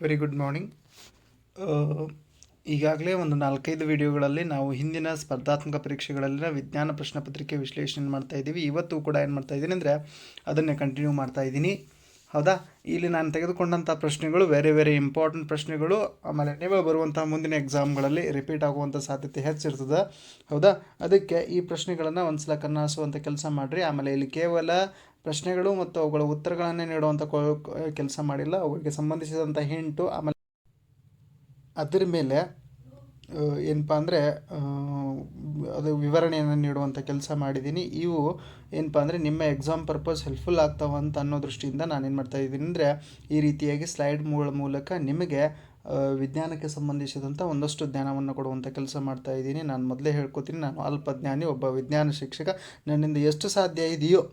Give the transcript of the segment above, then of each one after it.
Very good morning. ಈಗಾಗಲೇ ಒಂದು 4-5 ವಿಡಿಯೋಗಳಲ್ಲಿ ನಾವು ಹಿಂದಿನ ಸ್ಪರ್ಧಾತ್ಮಕ ಪರೀಕ್ಷೆಗಳಲ್ಲಿನ ವಿಜ್ಞಾನ ಪ್ರಶ್ನೆ ಪತ್ರಿಕೆ ವಿಶ್ಲೇಷಣೆ ಮಾಡ್ತಾ ಇದ್ದೀವಿ. ಇವತ್ತು ಕೂಡ ಏನು ಮಾಡ್ತಾ ಇದ್ದೀನಿ ಅಂದರೆ ಅದನ್ನೇ ಕಂಟಿನ್ಯೂ ಮಾಡ್ತಾ ಇದ್ದೀನಿ. ಹೌದಾ, ಇಲ್ಲಿ ನಾನು ತೆಗೆದುಕೊಂಡಂಥ ಪ್ರಶ್ನೆಗಳು ವೆರಿ ಇಂಪಾರ್ಟೆಂಟ್ ಪ್ರಶ್ನೆಗಳು. ಆಮೇಲೆ ನೀವು ಬರುವಂಥ ಮುಂದಿನ ಎಕ್ಸಾಮ್ಗಳಲ್ಲಿ ರಿಪೀಟ್ ಆಗುವಂಥ ಸಾಧ್ಯತೆ ಹೆಚ್ಚಿರ್ತದೆ. ಹೌದಾ, ಅದಕ್ಕೆ ಈ ಪ್ರಶ್ನೆಗಳನ್ನು ಒಂದು ಸಲ ಕಣ್ಣಾಸುವಂಥ ಕೆಲಸ ಮಾಡಿರಿ. ಆಮೇಲೆ ಇಲ್ಲಿ ಕೇವಲ ಪ್ರಶ್ನೆಗಳು ಮತ್ತು ಅವುಗಳ ಉತ್ತರಗಳನ್ನೇ ನೀಡುವಂಥ ಕೆಲಸ ಮಾಡಿಲ್ಲ, ಅವುಗಳಿಗೆ ಸಂಬಂಧಿಸಿದಂಥ ಹಿಂಟು ಆಮೇಲೆ ಅದರ ಮೇಲೆ ಏನಪ್ಪ ಅಂದರೆ ಅದು ವಿವರಣೆಯನ್ನು ನೀಡುವಂಥ ಕೆಲಸ ಮಾಡಿದ್ದೀನಿ. ಇವು ಏನಪ್ಪ ಅಂದರೆ ನಿಮ್ಮ ಎಕ್ಸಾಮ್ ಪರ್ಪಸ್ ಹೆಲ್ಪ್ಫುಲ್ ಆಗ್ತಾವಂತ ಅನ್ನೋ ದೃಷ್ಟಿಯಿಂದ ನಾನೇನು ಮಾಡ್ತಾಯಿದ್ದೀನಿ ಅಂದರೆ ಈ ರೀತಿಯಾಗಿ ಸ್ಲೈಡ್ ಮೂಲಕ ನಿಮಗೆ ವಿಜ್ಞಾನಕ್ಕೆ ಸಂಬಂಧಿಸಿದಂಥ ಒಂದಷ್ಟು ಜ್ಞಾನವನ್ನು ಕೊಡುವಂಥ ಕೆಲಸ ಮಾಡ್ತಾಯಿದ್ದೀನಿ. ನಾನು ಮೊದಲೇ ಹೇಳ್ಕೊತೀನಿ, ನಾನು ಅಲ್ಪಜ್ಞಾನಿ, ಒಬ್ಬ ವಿಜ್ಞಾನ ಶಿಕ್ಷಕ. ನನ್ನಿಂದ ಎಷ್ಟು ಸಾಧ್ಯ ಇದೆಯೋ,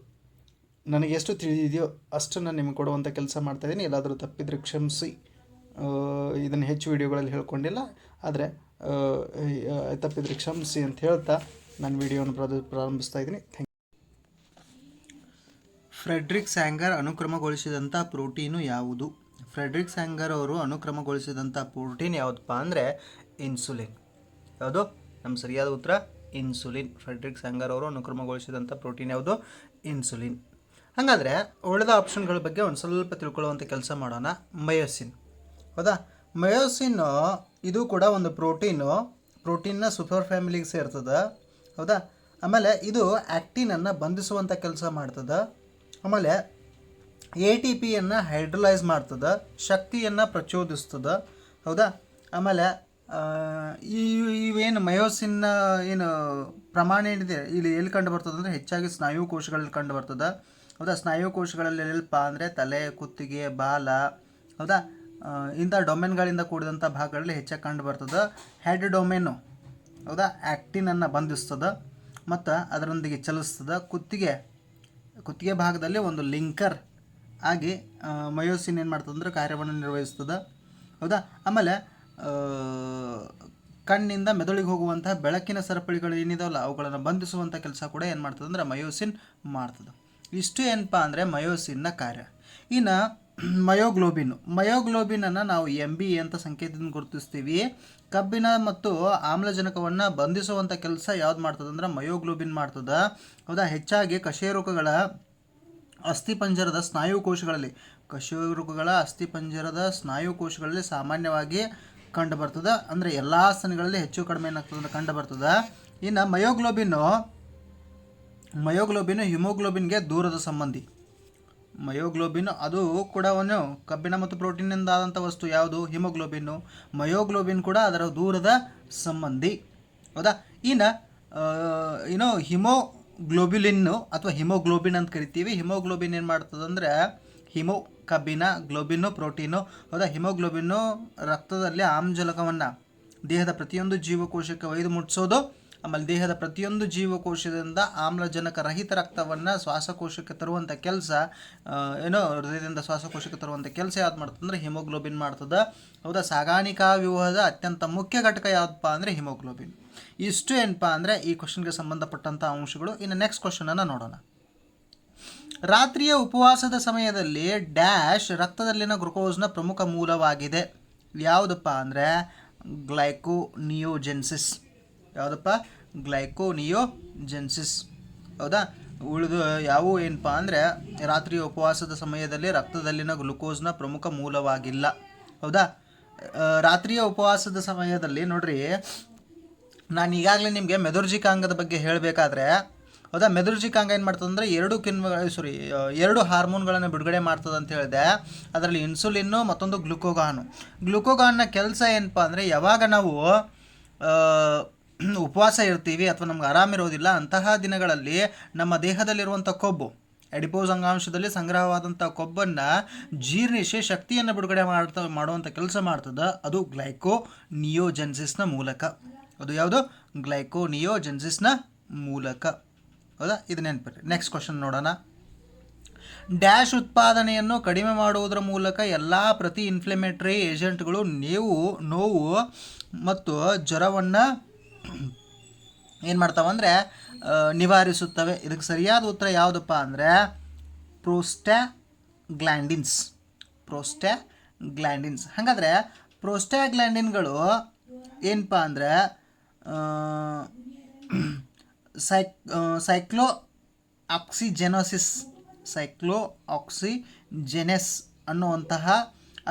ನನಗೆ ಎಷ್ಟು ತಿಳಿದಿದೆಯೋ ಅಷ್ಟನ್ನು ನಿಮಗೆ ಕೊಡುವಂಥ ಕೆಲಸ ಮಾಡ್ತಾಯಿದ್ದೀನಿ. ಎಲ್ಲಾದರೂ ತಪ್ಪಿದರೆ ಕ್ಷಮಿಸಿ. ಇದನ್ನು ಹೆಚ್ಚು ವಿಡಿಯೋಗಳಲ್ಲಿ ಹೇಳ್ಕೊಂಡಿಲ್ಲ, ಆದರೆ ತಪ್ಪಿದರೆ ಕ್ಷಮಿಸಿ ಅಂತ ಹೇಳ್ತಾ ನಾನು ವಿಡಿಯೋವನ್ನು ಪ್ರಾರಂಭಿಸ್ತಾ ಇದ್ದೀನಿ. Thank you. ಫ್ರೆಡ್ರಿಕ್ ಸ್ಯಾಂಗರ್ ಅನುಕ್ರಮಗೊಳಿಸಿದಂಥ ಪ್ರೋಟೀನು ಯಾವುದು? ಫ್ರೆಡ್ರಿಕ್ ಸ್ಯಾಂಗರ್ ಅವರು ಅನುಕ್ರಮಗೊಳಿಸಿದಂಥ ಪ್ರೋಟೀನ್ ಯಾವುದಪ್ಪ ಅಂದರೆ ಇನ್ಸುಲಿನ್. ಯಾವುದು? ನಮ್ಮ ಸರಿಯಾದ ಉತ್ತರ ಇನ್ಸುಲಿನ್. ಫ್ರೆಡ್ರಿಕ್ ಸ್ಯಾಂಗರ್ ಅವರು ಅನುಕ್ರಮಗೊಳಿಸಿದಂಥ ಪ್ರೋಟೀನ್ ಯಾವುದು? ಇನ್ಸುಲಿನ್. ಹಾಗಾದರೆ ಉಳಿದ ಆಪ್ಷನ್ಗಳ ಬಗ್ಗೆ ಒಂದು ಸ್ವಲ್ಪ ತಿಳ್ಕೊಳ್ಳುವಂಥ ಕೆಲಸ ಮಾಡೋಣ. ಮಯೋಸಿನ್. ಹೌದಾ, ಮಯೋಸಿನ್ನು ಇದು ಕೂಡ ಒಂದು ಪ್ರೋಟೀನ್ನ ಸೂಪರ್ ಫ್ಯಾಮಿಲಿಗೆ ಸೇರ್ತದೆ. ಹೌದಾ, ಆಮೇಲೆ ಇದು ಆ್ಯಕ್ಟಿನನ್ನು ಬಂಧಿಸುವಂಥ ಕೆಲಸ ಮಾಡ್ತದೆ. ಆಮೇಲೆ ATPಯನ್ನು ಹೈಡ್ರಲೈಸ್ ಮಾಡ್ತದೆ, ಶಕ್ತಿಯನ್ನು ಪ್ರಚೋದಿಸ್ತದೆ. ಹೌದಾ, ಆಮೇಲೆ ಇವೇನು ಮಯೋಸಿನ್ನ ಏನು ಪ್ರಮಾಣ ಏನಿದೆ ಇಲ್ಲಿ ಎಲ್ಲಿ ಕಂಡು ಬರ್ತದೆ ಅಂದರೆ ಹೆಚ್ಚಾಗಿ ಸ್ನಾಯು ಕೋಶಗಳಲ್ಲಿ ಕಂಡು ಬರ್ತದೆ. ಹೌದಾ, ಸ್ನಾಯು ಕೋಶಗಳಲ್ಲಿ ಎಲ್ಲಪ್ಪ ಅಂದರೆ ತಲೆ, ಕುತ್ತಿಗೆ, ಬಾಲ, ಹೌದಾ, ಇಂಥ ಡೊಮೇನ್ಗಳಿಂದ ಕೂಡಿದಂಥ ಭಾಗಗಳಲ್ಲಿ ಹೆಚ್ಚಾಗಿ ಕಂಡು ಬರ್ತದೆ. ಹೆಡ್ ಡೊಮೇನು, ಹೌದಾ, ಆ್ಯಕ್ಟಿನನ್ನು ಬಂಧಿಸ್ತದೆ ಮತ್ತು ಅದರೊಂದಿಗೆ ಚಲಿಸ್ತದೆ. ಕುತ್ತಿಗೆ ಭಾಗದಲ್ಲಿ ಒಂದು ಲಿಂಕರ್ ಆಗಿ ಮಯೋಸಿನ್ ಏನು ಮಾಡ್ತದೆ ಅಂದರೆ ಕಾರ್ಯವನ್ನು ನಿರ್ವಹಿಸ್ತದೆ. ಹೌದಾ, ಆಮೇಲೆ ಕಣ್ಣಿಂದ ಮೆದುಳಿಗೆ ಹೋಗುವಂತಹ ಬೆಳಕಿನ ಸರಪಳಿಗಳು ಏನಿದಾವಲ್ಲ ಅವುಗಳನ್ನು ಬಂಧಿಸುವಂಥ ಕೆಲಸ ಕೂಡ ಏನು ಮಾಡ್ತದೆ ಅಂದರೆ ಮಯೋಸಿನ್ ಮಾಡ್ತದೆ. ಇಷ್ಟು ಏನಪ್ಪ ಅಂದರೆ ಮಯೋಸಿನ್ನ ಕಾರ್ಯ. ಇನ್ನು ಮಯೋಗ್ಲೋಬಿನನ್ನು ನಾವು MB ಅಂತ ಸಂಕೇತದಿಂದ ಗುರುತಿಸ್ತೀವಿ. ಕಬ್ಬಿಣ ಮತ್ತು ಆಮ್ಲಜನಕವನ್ನು ಬಂಧಿಸುವಂಥ ಕೆಲಸ ಯಾವ್ದು ಮಾಡ್ತದೆ ಅಂದ್ರೆ ಮಯೋಗ್ಲೋಬಿನ್ ಮಾಡ್ತದೆ. ಹೌದಾ, ಹೆಚ್ಚಾಗಿ ಕಶೇರುಕಗಳ ಅಸ್ಥಿಪಂಜರದ ಸ್ನಾಯು ಕೋಶಗಳಲ್ಲಿ ಸಾಮಾನ್ಯವಾಗಿ ಕಂಡು ಬರ್ತದೆ. ಅಂದರೆ ಎಲ್ಲ ಸ್ತನಿಗಳಲ್ಲಿ ಹೆಚ್ಚು ಕಡಿಮೆ ಏನಾಗ್ತದೆ ಅಂದರೆ ಕಂಡು ಬರ್ತದೆ. ಇನ್ನು ಮಯೋಗ್ಲೋಬಿನ್ ಹಿಮೋಗ್ಲೋಬಿನ್ಗೆ ದೂರದ ಸಂಬಂಧಿ. ಮಯೋಗ್ಲೋಬಿನ್ ಅದು ಕೂಡ ಒಂದು ಕಬ್ಬಿಣ ಮತ್ತು ಪ್ರೋಟೀನಿಂದ ಆದಂಥ ವಸ್ತು. ಯಾವುದು? ಹಿಮೋಗ್ಲೋಬಿನ್ನು. ಮಯೋಗ್ಲೋಬಿನ್ ಕೂಡ ಅದರ ದೂರದ ಸಂಬಂಧಿ. ಹೌದಾ, ಇನ್ನು ಹಿಮೋಗ್ಲೋಬಿಲಿನ್ನು ಅಥವಾ ಹಿಮೋಗ್ಲೋಬಿನ್ ಅಂತ ಕರಿತೀವಿ. ಹಿಮೋಗ್ಲೋಬಿನ್ ಏನು ಮಾಡ್ತದೆ ಅಂದರೆ ಕಬ್ಬಿಣ, ಗ್ಲೋಬಿನ್ನು ಪ್ರೋಟೀನು. ಹೌದಾ, ಹಿಮೋಗ್ಲೋಬಿನ್ನು ರಕ್ತದಲ್ಲಿ ಆಮ್ಲಜನಕವನ್ನು ದೇಹದ ಪ್ರತಿಯೊಂದು ಜೀವಕೋಶಕ್ಕೆ ಒಯ್ದು ಮುಟ್ಟಿಸೋದು. ಆಮೇಲೆ ದೇಹದ ಪ್ರತಿಯೊಂದು ಜೀವಕೋಶದಿಂದ ಆಮ್ಲಜನಕ ರಹಿತ ರಕ್ತವನ್ನು ಶ್ವಾಸಕೋಶಕ್ಕೆ ತರುವಂಥ ಕೆಲಸ ಹೃದಯದಿಂದ ಶ್ವಾಸಕೋಶಕ್ಕೆ ತರುವಂಥ ಕೆಲಸ ಯಾವ್ದು ಮಾಡ್ತದೆ ಅಂದರೆ ಹಿಮೋಗ್ಲೋಬಿನ್ ಮಾಡ್ತದೆ. ಹೌದಾ, ಸಾಗಾಣಿಕಾ ವ್ಯೂಹದ ಅತ್ಯಂತ ಮುಖ್ಯ ಘಟಕ ಯಾವುದಪ್ಪ ಅಂದರೆ ಹಿಮೋಗ್ಲೋಬಿನ್. ಇಷ್ಟು ಏನಪ್ಪ ಅಂದರೆ ಈ ಕ್ವಶನ್ಗೆ ಸಂಬಂಧಪಟ್ಟಂಥ ಅಂಶಗಳು. ಇನ್ನು ನೆಕ್ಸ್ಟ್ ಕ್ವಶನನ್ನು ನೋಡೋಣ. ರಾತ್ರಿಯ ಉಪವಾಸದ ಸಮಯದಲ್ಲಿ ಡ್ಯಾಶ್ ರಕ್ತದಲ್ಲಿನ ಗ್ಲುಕೋಸ್ನ ಪ್ರಮುಖ ಮೂಲವಾಗಿದೆ. ಯಾವುದಪ್ಪ ಅಂದರೆ ಗ್ಲೈಕೋನಿಯೋಜೆನ್ಸಿಸ್. ಯಾವುದಪ್ಪ? ಗ್ಲೈಕೋನಿಯೋಜೆನ್ಸಿಸ್. ಹೌದಾ, ಉಳಿದು ಯಾವುವು ಏನಪ್ಪ ಅಂದರೆ ರಾತ್ರಿಯ ಉಪವಾಸದ ಸಮಯದಲ್ಲಿ ರಕ್ತದಲ್ಲಿನ ಗ್ಲುಕೋಸ್ನ ಪ್ರಮುಖ ಮೂಲವಾಗಿಲ್ಲ. ಹೌದಾ, ರಾತ್ರಿಯ ಉಪವಾಸದ ಸಮಯದಲ್ಲಿ ನೋಡ್ರಿ, ನಾನು ಈಗಾಗಲೇ ನಿಮಗೆ ಮೆದರ್ಜಿಕಾಂಗದ ಬಗ್ಗೆ ಹೇಳಬೇಕಾದ್ರೆ, ಹೌದಾ, ಮೆದರ್ಜಿಕಾಂಗ ಏನು ಮಾಡ್ತದೆ ಅಂದರೆ ಎರಡು ಹಾರ್ಮೋನ್ಗಳನ್ನು ಬಿಡುಗಡೆ ಮಾಡ್ತದೆ ಅಂತ ಹೇಳಿದೆ. ಅದರಲ್ಲಿ ಇನ್ಸುಲಿನ್ನು ಮತ್ತೊಂದು ಗ್ಲುಕೋಗಾನ್ನ ಕೆಲಸ ಏನಪ್ಪ ಅಂದರೆ ಯಾವಾಗ ನಾವು ಉಪವಾಸ ಇರ್ತೀವಿ ಅಥವಾ ನಮ್ಗೆ ಆರಾಮಿರೋದಿಲ್ಲ ಅಂತಹ ದಿನಗಳಲ್ಲಿ ನಮ್ಮ ದೇಹದಲ್ಲಿರುವಂಥ ಕೊಬ್ಬು, ಎಡಿಪೋಸ್ ಅಂಗಾಂಶದಲ್ಲಿ ಸಂಗ್ರಹವಾದಂಥ ಕೊಬ್ಬನ್ನು ಜೀರ್ಣಿಸಿ ಶಕ್ತಿಯನ್ನು ಬಿಡುಗಡೆ ಮಾಡುವಂಥ ಕೆಲಸ ಮಾಡ್ತದೆ. ಅದು ಗ್ಲೈಕೋನಿಯೋಜೆನ್ಸಿಸ್ನ ಮೂಲಕ. ಅದು ಯಾವುದು? ಗ್ಲೈಕೋನಿಯೋಜೆನ್ಸಿಸ್ನ ಮೂಲಕ. ಹೌದಾ, ಇದು ನೆನಪಿರಿ. ನೆಕ್ಸ್ಟ್ ಕ್ವಶನ್ ನೋಡೋಣ. ಡ್ಯಾಶ್ ಉತ್ಪಾದನೆಯನ್ನು ಕಡಿಮೆ ಮಾಡುವುದರ ಮೂಲಕ ಎಲ್ಲ ಪ್ರತಿ ಇನ್ಫ್ಲಮೇಟರಿ ಏಜೆಂಟ್ಗಳು ನೋವು ಮತ್ತು ಜ್ವರವನ್ನು ಏನು ಮಾಡ್ತಾವೆ ಅಂದರೆ ನಿವಾರಿಸುತ್ತವೆ. ಇದಕ್ಕೆ ಸರಿಯಾದ ಉತ್ತರ ಯಾವುದಪ್ಪ ಅಂದರೆ ಪ್ರೋಸ್ಟಾಗ್ಲ್ಯಾಂಡಿನ್ಸ್. ಗ್ಲ್ಯಾಂಡಿನ್ಸ್. ಹಾಗಾದರೆ ಪ್ರೋಸ್ಟಾಗ್ಲ್ಯಾಂಡಿನ್ಗಳು ಏನಪ್ಪ ಅಂದರೆ ಸೈಕ್ಲೋ ಆಕ್ಸಿಜೆನೆಸ್ ಅನ್ನುವಂತಹ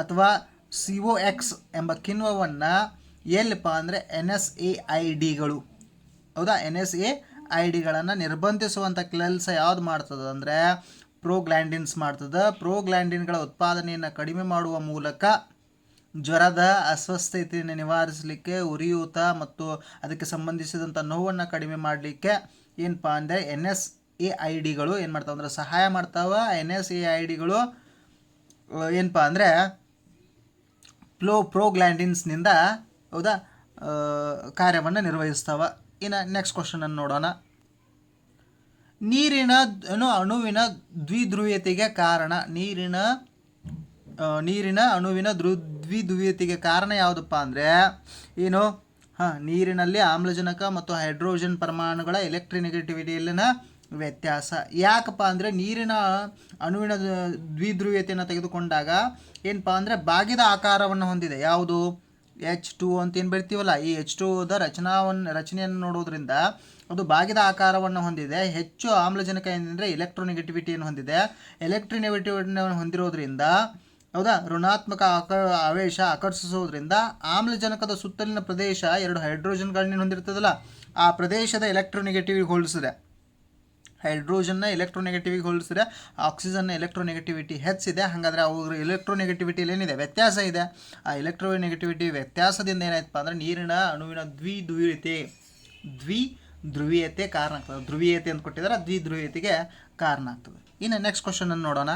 ಅಥವಾ COX ಎಂಬ ಕಿಣ್ವವನ್ನು ಎಲ್ಲಪ್ಪ ಅಂದರೆ NSAIDಗಳು, ಹೌದಾ, NSAIDಗಳನ್ನು ನಿರ್ಬಂಧಿಸುವಂಥ ಕೆಲಸ ಯಾವುದು ಮಾಡ್ತದೆ ಅಂದರೆ ಪ್ರೋಗ್ಲ್ಯಾಂಡಿನ್ಸ್ ಮಾಡ್ತದೆ. ಪ್ರೋಗ್ಲ್ಯಾಂಡಿನ್ಗಳ ಉತ್ಪಾದನೆಯನ್ನು ಕಡಿಮೆ ಮಾಡುವ ಮೂಲಕ ಜ್ವರದ ಅಸ್ವಸ್ಥತೆಯನ್ನು ನಿವಾರಿಸಲಿಕ್ಕೆ, ಉರಿಯೂತ ಮತ್ತು ಅದಕ್ಕೆ ಸಂಬಂಧಿಸಿದಂಥ ನೋವನ್ನು ಕಡಿಮೆ ಮಾಡಲಿಕ್ಕೆ ಏನಪ್ಪ ಅಂದರೆ NSAIDಗಳು ಏನು ಮಾಡ್ತಾವೆ ಅಂದರೆ ಸಹಾಯ ಮಾಡ್ತಾವೆ. NSAIDಗಳು ಏನಪ್ಪ ಅಂದರೆ ಪ್ರೋಗ್ಲ್ಯಾಂಡಿನ್ಸ್ನಿಂದ, ಹೌದಾ, ಕಾರ್ಯವನ್ನು ನಿರ್ವಹಿಸ್ತಾವೆ. ಇನ್ನು ನೆಕ್ಸ್ಟ್ ಕ್ವಶನನ್ನು ನೋಡೋಣ. ನೀರಿನ ಅಣುವಿನ ದ್ವಿಧ್ರುವೀಯತೆಗೆ ಕಾರಣ, ನೀರಿನ ಅಣುವಿನ ದ್ವಿಧ್ರುವೀಯತೆಗೆ ಕಾರಣ ಯಾವುದಪ್ಪ ಅಂದರೆ ಏನು? ನೀರಿನಲ್ಲಿ ಆಮ್ಲಜನಕ ಮತ್ತು ಹೈಡ್ರೋಜನ್ ಪರಮಾಣುಗಳ ಎಲೆಕ್ಟ್ರೋನೆಗೆಟಿವಿಟಿಯಲ್ಲಿನ ವ್ಯತ್ಯಾಸ. ಯಾಕಪ್ಪ ಅಂದರೆ ನೀರಿನ ಅಣುವಿನ ದ್ವಿಧ್ರುವೀಯತೆಯನ್ನು ತೆಗೆದುಕೊಂಡಾಗ ಏನಪ್ಪ ಅಂದರೆ ಬಾಗಿದ ಆಕಾರವನ್ನು ಹೊಂದಿದೆ. ಯಾವುದು? H2 ಅಂತ ಏನು ಬರಿತೀವಲ್ಲ, ಈ H2ದ ರಚನೆಯನ್ನು ನೋಡೋದ್ರಿಂದ ಅದು ಬಾಗಿದ ಆಕಾರವನ್ನು ಹೊಂದಿದೆ. ಹೆಚ್ಚು ಆಮ್ಲಜನಕ ಏನಂದರೆ ಎಲೆಕ್ಟ್ರೋನೆಗೆಟಿವಿಟಿಯನ್ನು ಹೊಂದಿದೆ. ಎಲೆಕ್ಟ್ರೋನೆಗೆಟಿವಿಟಿಯನ್ನು ಹೊಂದಿರೋದ್ರಿಂದ, ಹೌದಾ, ಋಣಾತ್ಮಕ ಆವೇಶ ಆಕರ್ಷಿಸೋದ್ರಿಂದ ಆಮ್ಲಜನಕದ ಸುತ್ತಲಿನ ಪ್ರದೇಶ 2 ಹೈಡ್ರೋಜನ್ಗಳನ್ನ ಹೊಂದಿರ್ತದಲ್ಲ, ಆ ಪ್ರದೇಶದ ಎಲೆಕ್ಟ್ರೋನೆಗೆಟಿವಿಗೆ ಹೋಲಿಸಿದೆ. ಹೈಡ್ರೋಜನ್ನ ಎಲೆಕ್ಟ್ರೋನೆಗೆಟಿವಿಗೆ ಹೋಲಿಸಿದ್ರೆ ಆಕ್ಸಿಜನ್ನ ಎಲೆಕ್ಟ್ರೋನೆಗೆಟಿವಿಟಿ ಹೆಚ್ಚಿದೆ. ಹಾಗಾದರೆ ಅವ್ರ ಎಲೆಕ್ಟ್ರೋನೆಗೆಟಿವಿಟಿಯಲ್ಲಿ ಏನಿದೆ? ವ್ಯತ್ಯಾಸ ಇದೆ. ಆ ಎಲೆಕ್ಟ್ರೋನೆಗೆಟಿವಿಟಿ ವ್ಯತ್ಯಾಸದಿಂದ ಏನಾಯ್ತಪ್ಪ ಅಂದರೆ ನೀರಿನ ಅಣುವಿನ ದ್ವಿಧ್ರುವೀಯತೆ ಕಾರಣ ಆಗ್ತದೆ. ಧ್ರುವೀಯತೆ ಅಂತ ಕೊಟ್ಟಿದ್ದಾರೆ, ದ್ವಿಧ್ರುವೀಯತೆಗೆ ಕಾರಣ ಆಗ್ತದೆ. ಇನ್ನು ನೆಕ್ಸ್ಟ್ ಕ್ವಶನನ್ನು ನೋಡೋಣ.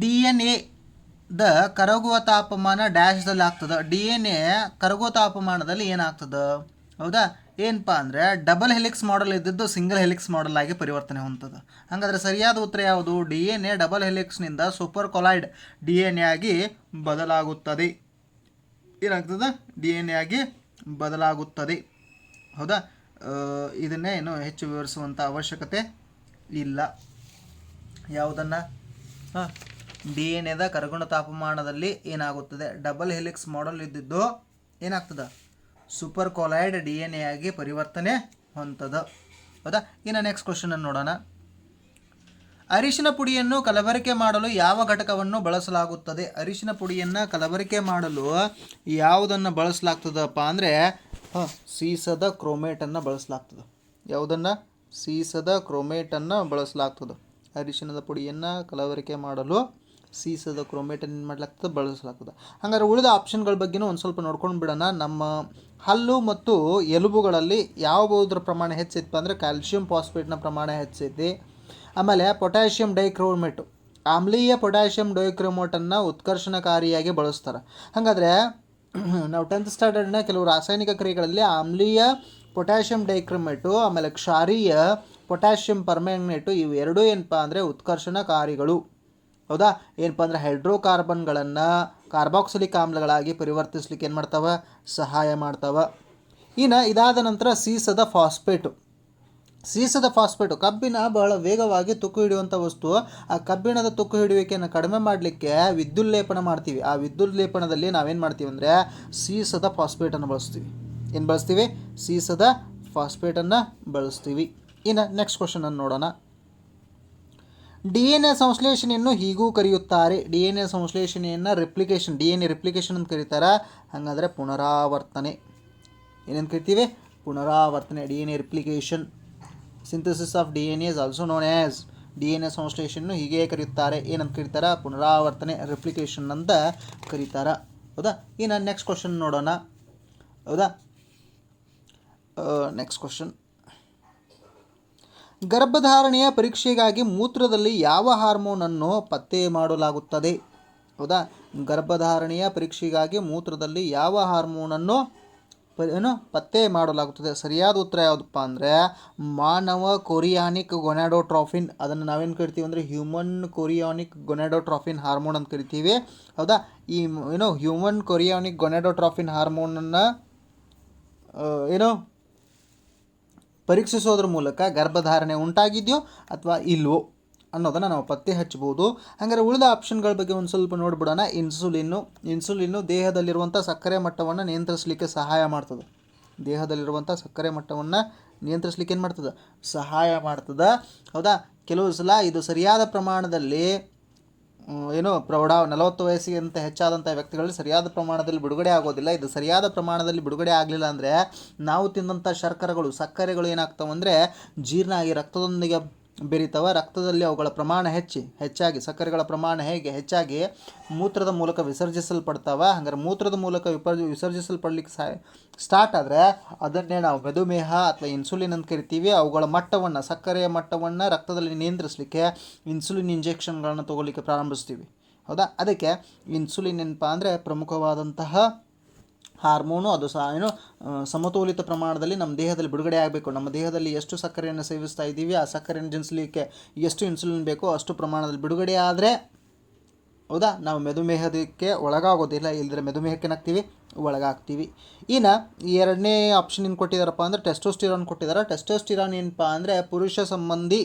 DNA ಕರಗುವ ತಾಪಮಾನ ಡ್ಯಾಶ್ದಲ್ಲಿ ಆಗ್ತದೆ. DNA ಕರಗುವ ತಾಪಮಾನದಲ್ಲಿ ಏನಾಗ್ತದೆ? ಹೌದಾ, ಏನಪ್ಪ ಅಂದರೆ ಡಬಲ್ ಹೆಲಿಕ್ಸ್ ಮಾಡೆಲ್ ಇದ್ದಿದ್ದು ಸಿಂಗಲ್ ಹೆಲಿಕ್ಸ್ ಮಾಡೆಲ್ ಆಗಿ ಪರಿವರ್ತನೆ ಹೊಂದದ. ಹಾಗಾದರೆ ಸರಿಯಾದ ಉತ್ತರ ಯಾವುದು? DNA ಡಬಲ್ ಹೆಲಿಕ್ಸ್ನಿಂದ ಸೂಪರ್ ಕೊಲಾಯ್ಡ್ DNA ಆಗಿ ಬದಲಾಗುತ್ತದೆ. ಏನಾಗ್ತದೆ? DNA ಆಗಿ ಬದಲಾಗುತ್ತದೆ. ಹೌದಾ, ಇದನ್ನೇ ಏನು ಹೆಚ್ಚು ವಿವರಿಸುವಂಥ ಅವಶ್ಯಕತೆ ಇಲ್ಲ. ಯಾವುದನ್ನು? DNA ಕರಗುಣ ತಾಪಮಾನದಲ್ಲಿ ಏನಾಗುತ್ತದೆ? ಡಬಲ್ ಹೆಲಿಕ್ಸ್ ಮಾಡೆಲ್ ಇದ್ದಿದ್ದು ಏನಾಗ್ತದೆ? ಸೂಪರ್ ಕೊಲಾಯ್ಡ್ DNA ಆಗಿ ಪರಿವರ್ತನೆ ಹೊಂದದ. ಹೌದಾ, ಇನ್ನು ನೆಕ್ಸ್ಟ್ ಕ್ವಶನನ್ನು ನೋಡೋಣ. ಅರಿಶಿನ ಪುಡಿಯನ್ನು ಕಲಬೆರಕೆ ಮಾಡಲು ಯಾವ ಘಟಕವನ್ನು ಬಳಸಲಾಗುತ್ತದೆ? ಅರಿಶಿನ ಪುಡಿಯನ್ನು ಕಲಬೆರಕೆ ಮಾಡಲು ಯಾವುದನ್ನು ಬಳಸಲಾಗ್ತದಪ್ಪ ಅಂದರೆ ಸೀಸದ ಕ್ರೋಮೇಟನ್ನು ಬಳಸಲಾಗ್ತದೆ. ಯಾವುದನ್ನು? ಸೀಸದ ಕ್ರೋಮೇಟನ್ನು ಬಳಸಲಾಗ್ತದೆ. ಅರಿಶಿನದ ಪುಡಿಯನ್ನು ಕಲಬೆರಕೆ ಮಾಡಲು ಸೀಸದ ಕ್ರೋಮೇಟನ್ನು ಏನು ಮಾಡಲಾಗ್ತದೆ? ಬಳಸಲಾಗ್ತದೆ. ಹಾಗಾದ್ರೆ ಉಳಿದ ಆಪ್ಷನ್ಗಳ ಬಗ್ಗೆನೂ ಒಂದು ಸ್ವಲ್ಪ ನೋಡ್ಕೊಂಡು ಬಿಡೋಣ. ನಮ್ಮ ಹಲ್ಲು ಮತ್ತು ಎಲುಬುಗಳಲ್ಲಿ ಯಾವುದರ ಪ್ರಮಾಣ ಹೆಚ್ಚೈತಪ್ಪ ಅಂದರೆ ಕ್ಯಾಲ್ಶಿಯಂ ಫಾಸ್ಫೇಟ್ನ ಪ್ರಮಾಣ ಹೆಚ್ಚೈತಿ. ಆಮೇಲೆ ಪೊಟ್ಯಾಷಿಯಂ ಡೈಕ್ರೋಮೇಟು, ಆಮ್ಲೀಯ ಪೊಟ್ಯಾಷಿಯಂ ಡೈಕ್ರೋಮೇಟನ್ನು ಉತ್ಕರ್ಷಣಕಾರಿಯಾಗಿ ಬಳಸ್ತಾರೆ. ಹಾಗಾದರೆ ನಾವು 10th ಸ್ಟ್ಯಾಂಡರ್ಡ್ನ ಕೆಲವು ರಾಸಾಯನಿಕ ಕ್ರಿಯೆಗಳಲ್ಲಿ ಆಮ್ಲೀಯ ಪೊಟ್ಯಾಷಿಯಂ ಡೈಕ್ರೋಮೇಟು ಆಮೇಲೆ ಕ್ಷಾರೀಯ ಪೊಟ್ಯಾಷಿಯಂ ಪರ್ಮ್ಯಾಂಗನೇಟು ಇವು ಎರಡೂ ಏನಪ್ಪ ಅಂದರೆ ಉತ್ಕರ್ಷಣಕಾರಿಗಳು. ಹೌದಾ, ಏನಪ್ಪ ಅಂದರೆ ಹೈಡ್ರೋಕಾರ್ಬನ್ಗಳನ್ನು ಕಾರ್ಬಾಕ್ಸಿಲಿಕ್ ಆಮ್ಲಗಳಾಗಿ ಪರಿವರ್ತಿಸ್ಲಿಕ್ಕೆ ಏನು ಮಾಡ್ತಾವೆ? ಸಹಾಯ ಮಾಡ್ತಾವೆ. ಇನ್ನು ಇದಾದ ನಂತರ ಸೀಸದ ಫಾಸ್ಫೇಟು ಕಬ್ಬಿನ ಬಹಳ ವೇಗವಾಗಿ ತುಕ್ಕು ಹಿಡಿಯುವಂಥ ವಸ್ತು. ಆ ಕಬ್ಬಿಣದ ತುಕ್ಕು ಹಿಡಿಯುವಿಕೆಯನ್ನು ಕಡಿಮೆ ಮಾಡಲಿಕ್ಕೆ ವಿದ್ಯುಲ್ಲೇಪನ ಮಾಡ್ತೀವಿ. ಆ ವಿದ್ಯುಲ್ಲೇಪನದಲ್ಲಿ ನಾವೇನು ಮಾಡ್ತೀವಿ ಅಂದರೆ ಸೀಸದ ಫಾಸ್ಫೇಟನ್ನು ಬಳಸ್ತೀವಿ. ಏನು ಬಳಸ್ತೀವಿ? ಸೀಸದ ಫಾಸ್ಫೇಟನ್ನು ಬಳಸ್ತೀವಿ. ಇನ್ನು ನೆಕ್ಸ್ಟ್ ಕ್ವಶನನ್ನು ನೋಡೋಣ. DNA ಸಂಶ್ಲೇಷಣೆಯನ್ನು ಹೀಗೂ ಕರೆಯುತ್ತಾರೆ. DNA ಸಂಶ್ಲೇಷಣೆಯನ್ನು DNA ರೆಪ್ಲಿಕೇಶನ್ ಅಂತ ಕರೀತಾರೆ. ಹಾಗಾದರೆ ಪುನರಾವರ್ತನೆ ಏನೇನು ಕರಿತೀವಿ? ಪುನರಾವರ್ತನೆ. DNA replication, synthesis of DNA is also known as. DNA ಸಂಶ್ಲೇಷಣೆಯನ್ನು ಹೀಗೆ ಕರೆಯುತ್ತಾರೆ. ಏನಂತ ಕರೀತಾರೆ? ಪುನರಾವರ್ತನೆ, ರೆಪ್ಲಿಕೇಶನ್ ಅಂತ ಕರೀತಾರೆ. ಹೌದಾ, ಇನ್ನು ನೆಕ್ಸ್ಟ್ ಕ್ವಶನ್ ನೋಡೋಣ. ಹೌದಾ, ನೆಕ್ಸ್ಟ್ ಕ್ವಶನ್. ಗರ್ಭಧಾರಣೆಯ ಪರೀಕ್ಷೆಗಾಗಿ ಮೂತ್ರದಲ್ಲಿ ಯಾವ ಹಾರ್ಮೋನನ್ನು ಪತ್ತೆ ಮಾಡಲಾಗುತ್ತದೆ? ಹೌದಾ, ಗರ್ಭಧಾರಣೆಯ ಪರೀಕ್ಷೆಗಾಗಿ ಮೂತ್ರದಲ್ಲಿ ಯಾವ ಹಾರ್ಮೋನನ್ನು ಪತ್ತೆ ಮಾಡಲಾಗುತ್ತದೆ? ಸರಿಯಾದ ಉತ್ತರ ಯಾವುದಪ್ಪ ಅಂದರೆ ಮಾನವ ಕೊರಿಯಾನಿಕ್ ಗೊನಾಡೋಟ್ರಾಫಿನ್. ಅದನ್ನು ನಾವೇನು ಕರಿತೀವಿ ಅಂದರೆ ಹ್ಯೂಮನ್ ಕೊರಿಯಾನಿಕ್ ಗೊನಾಡೋಟ್ರಾಫಿನ್ ಹಾರ್ಮೋನ್ ಅಂತ ಕರಿತೀವಿ. ಹೌದಾ, ಈ ಹ್ಯೂಮನ್ ಕೊರಿಯಾನಿಕ್ ಗೊನಾಡೋಟ್ರಾಫಿನ್ ಹಾರ್ಮೋನನ್ನು ಪರೀಕ್ಷಿಸೋದ್ರ ಮೂಲಕ ಗರ್ಭಧಾರಣೆ ಉಂಟಾಗಿದೆಯೋ ಅಥವಾ ಇಲ್ವೋ ಅನ್ನೋದನ್ನು ನಾವು ಪತ್ತೆ ಹಚ್ಬೋದು. ಹಾಗಾದರೆ ಉಳಿದ ಆಪ್ಷನ್ಗಳ ಬಗ್ಗೆ ಒಂದು ಸ್ವಲ್ಪ ನೋಡ್ಬಿಡೋಣ. ಇನ್ಸುಲಿನ್ನು ದೇಹದಲ್ಲಿರುವಂಥ ಸಕ್ಕರೆ ಮಟ್ಟವನ್ನು ನಿಯಂತ್ರಿಸಲಿಕ್ಕೆ ಸಹಾಯ ಮಾಡ್ತದೆ. ದೇಹದಲ್ಲಿರುವಂಥ ಸಕ್ಕರೆ ಮಟ್ಟವನ್ನು ನಿಯಂತ್ರಿಸಲಿಕ್ಕೆ ಏನು ಮಾಡ್ತದೆ? ಸಹಾಯ ಮಾಡ್ತದೆ. ಹೌದಾ? ಕೆಲವು ಸಲ ಇದು ಸರಿಯಾದ ಪ್ರಮಾಣದಲ್ಲಿ ಏನು 40 ವಯಸ್ಸಿಗಿಂತ ಹೆಚ್ಚಾದಂಥ ವ್ಯಕ್ತಿಗಳಲ್ಲಿ ಸರಿಯಾದ ಪ್ರಮಾಣದಲ್ಲಿ ಬಿಡುಗಡೆ ಆಗೋದಿಲ್ಲ. ಇದು ಸರಿಯಾದ ಪ್ರಮಾಣದಲ್ಲಿ ಬಿಡುಗಡೆ ಆಗಲಿಲ್ಲ ಅಂದರೆ ನಾವು ತಿಂದಂಥ ಸಕ್ಕರೆಗಳು ಏನಾಗ್ತಾವೆ ಅಂದರೆ ಜೀರ್ಣ ಆಗಿ ರಕ್ತದೊಂದಿಗೆ ಬೆರೀತಾವೆ. ರಕ್ತದಲ್ಲಿ ಅವುಗಳ ಪ್ರಮಾಣ ಹೆಚ್ಚಾಗಿ ಸಕ್ಕರೆಗಳ ಪ್ರಮಾಣ ಹೆಚ್ಚಾಗಿ ಮೂತ್ರದ ಮೂಲಕ ವಿಸರ್ಜಿಸಲ್ಪಡ್ತಾವೆ. ಹಾಗಾದ್ರೆ ಮೂತ್ರದ ಮೂಲಕ ವಿಸರ್ಜಿಸಲ್ಪಡ್ಲಿಕ್ಕೆ ಸ್ಟಾರ್ಟ್ ಆದರೆ ಅದನ್ನೇ ನಾವು ಮಧುಮೇಹ ಅಥವಾ ಇನ್ಸುಲಿನ್ ಅಂತ ಕರಿತೀವಿ. ಅವುಗಳ ಮಟ್ಟವನ್ನು, ಸಕ್ಕರೆಯ ಮಟ್ಟವನ್ನು ರಕ್ತದಲ್ಲಿ ನಿಯಂತ್ರಿಸಲಿಕ್ಕೆ ಇನ್ಸುಲಿನ್ ಇಂಜೆಕ್ಷನ್ಗಳನ್ನು ತೊಗೊಳ್ಳಿಕ್ಕೆ ಪ್ರಾರಂಭಿಸ್ತೀವಿ. ಹೌದಾ? ಅದಕ್ಕೆ ಇನ್ಸುಲಿನ್ ಏನಪ್ಪ ಅಂದರೆ ಪ್ರಮುಖವಾದಂತಹ ಹಾರ್ಮೋನು. ಅದು ಸಹ ಸಮತೋಲಿತ ಪ್ರಮಾಣದಲ್ಲಿ ನಮ್ಮ ದೇಹದಲ್ಲಿ ಬಿಡುಗಡೆ ಆಗಬೇಕು. ನಮ್ಮ ದೇಹದಲ್ಲಿ ಎಷ್ಟು ಸಕ್ಕರೆಯನ್ನು ಸೇವಿಸ್ತಾ ಇದ್ದೀವಿ, ಆ ಸಕ್ಕರೆಯನ್ನು ಜನಿಸಲಿಕ್ಕೆ ಎಷ್ಟು ಇನ್ಸುಲಿನ್ ಬೇಕೋ ಅಷ್ಟು ಪ್ರಮಾಣದಲ್ಲಿ ಬಿಡುಗಡೆ ಆದರೆ, ಹೌದಾ, ನಾವು ಮಧುಮೇಹಕ್ಕೆ ಒಳಗಾಗೋದಿಲ್ಲ. ಇಲ್ಲದ್ರೆ ಮೆದುಮೇಹಕ್ಕೆ ಏನಾಗ್ತೀವಿ? ಒಳಗಾಗ್ತೀವಿ. ಇನ್ನು ಎರಡನೇ ಆಪ್ಷನ್ ಏನು ಕೊಟ್ಟಿದ್ದಾರಪ್ಪ ಅಂದರೆ ಟೆಸ್ಟೋಸ್ಟಿರಾನ್ ಕೊಟ್ಟಿದ್ದಾರೆ. ಟೆಸ್ಟೋಸ್ಟಿರಾನ್ ಏನಪ್ಪ ಅಂದರೆ ಪುರುಷ ಸಂಬಂಧಿ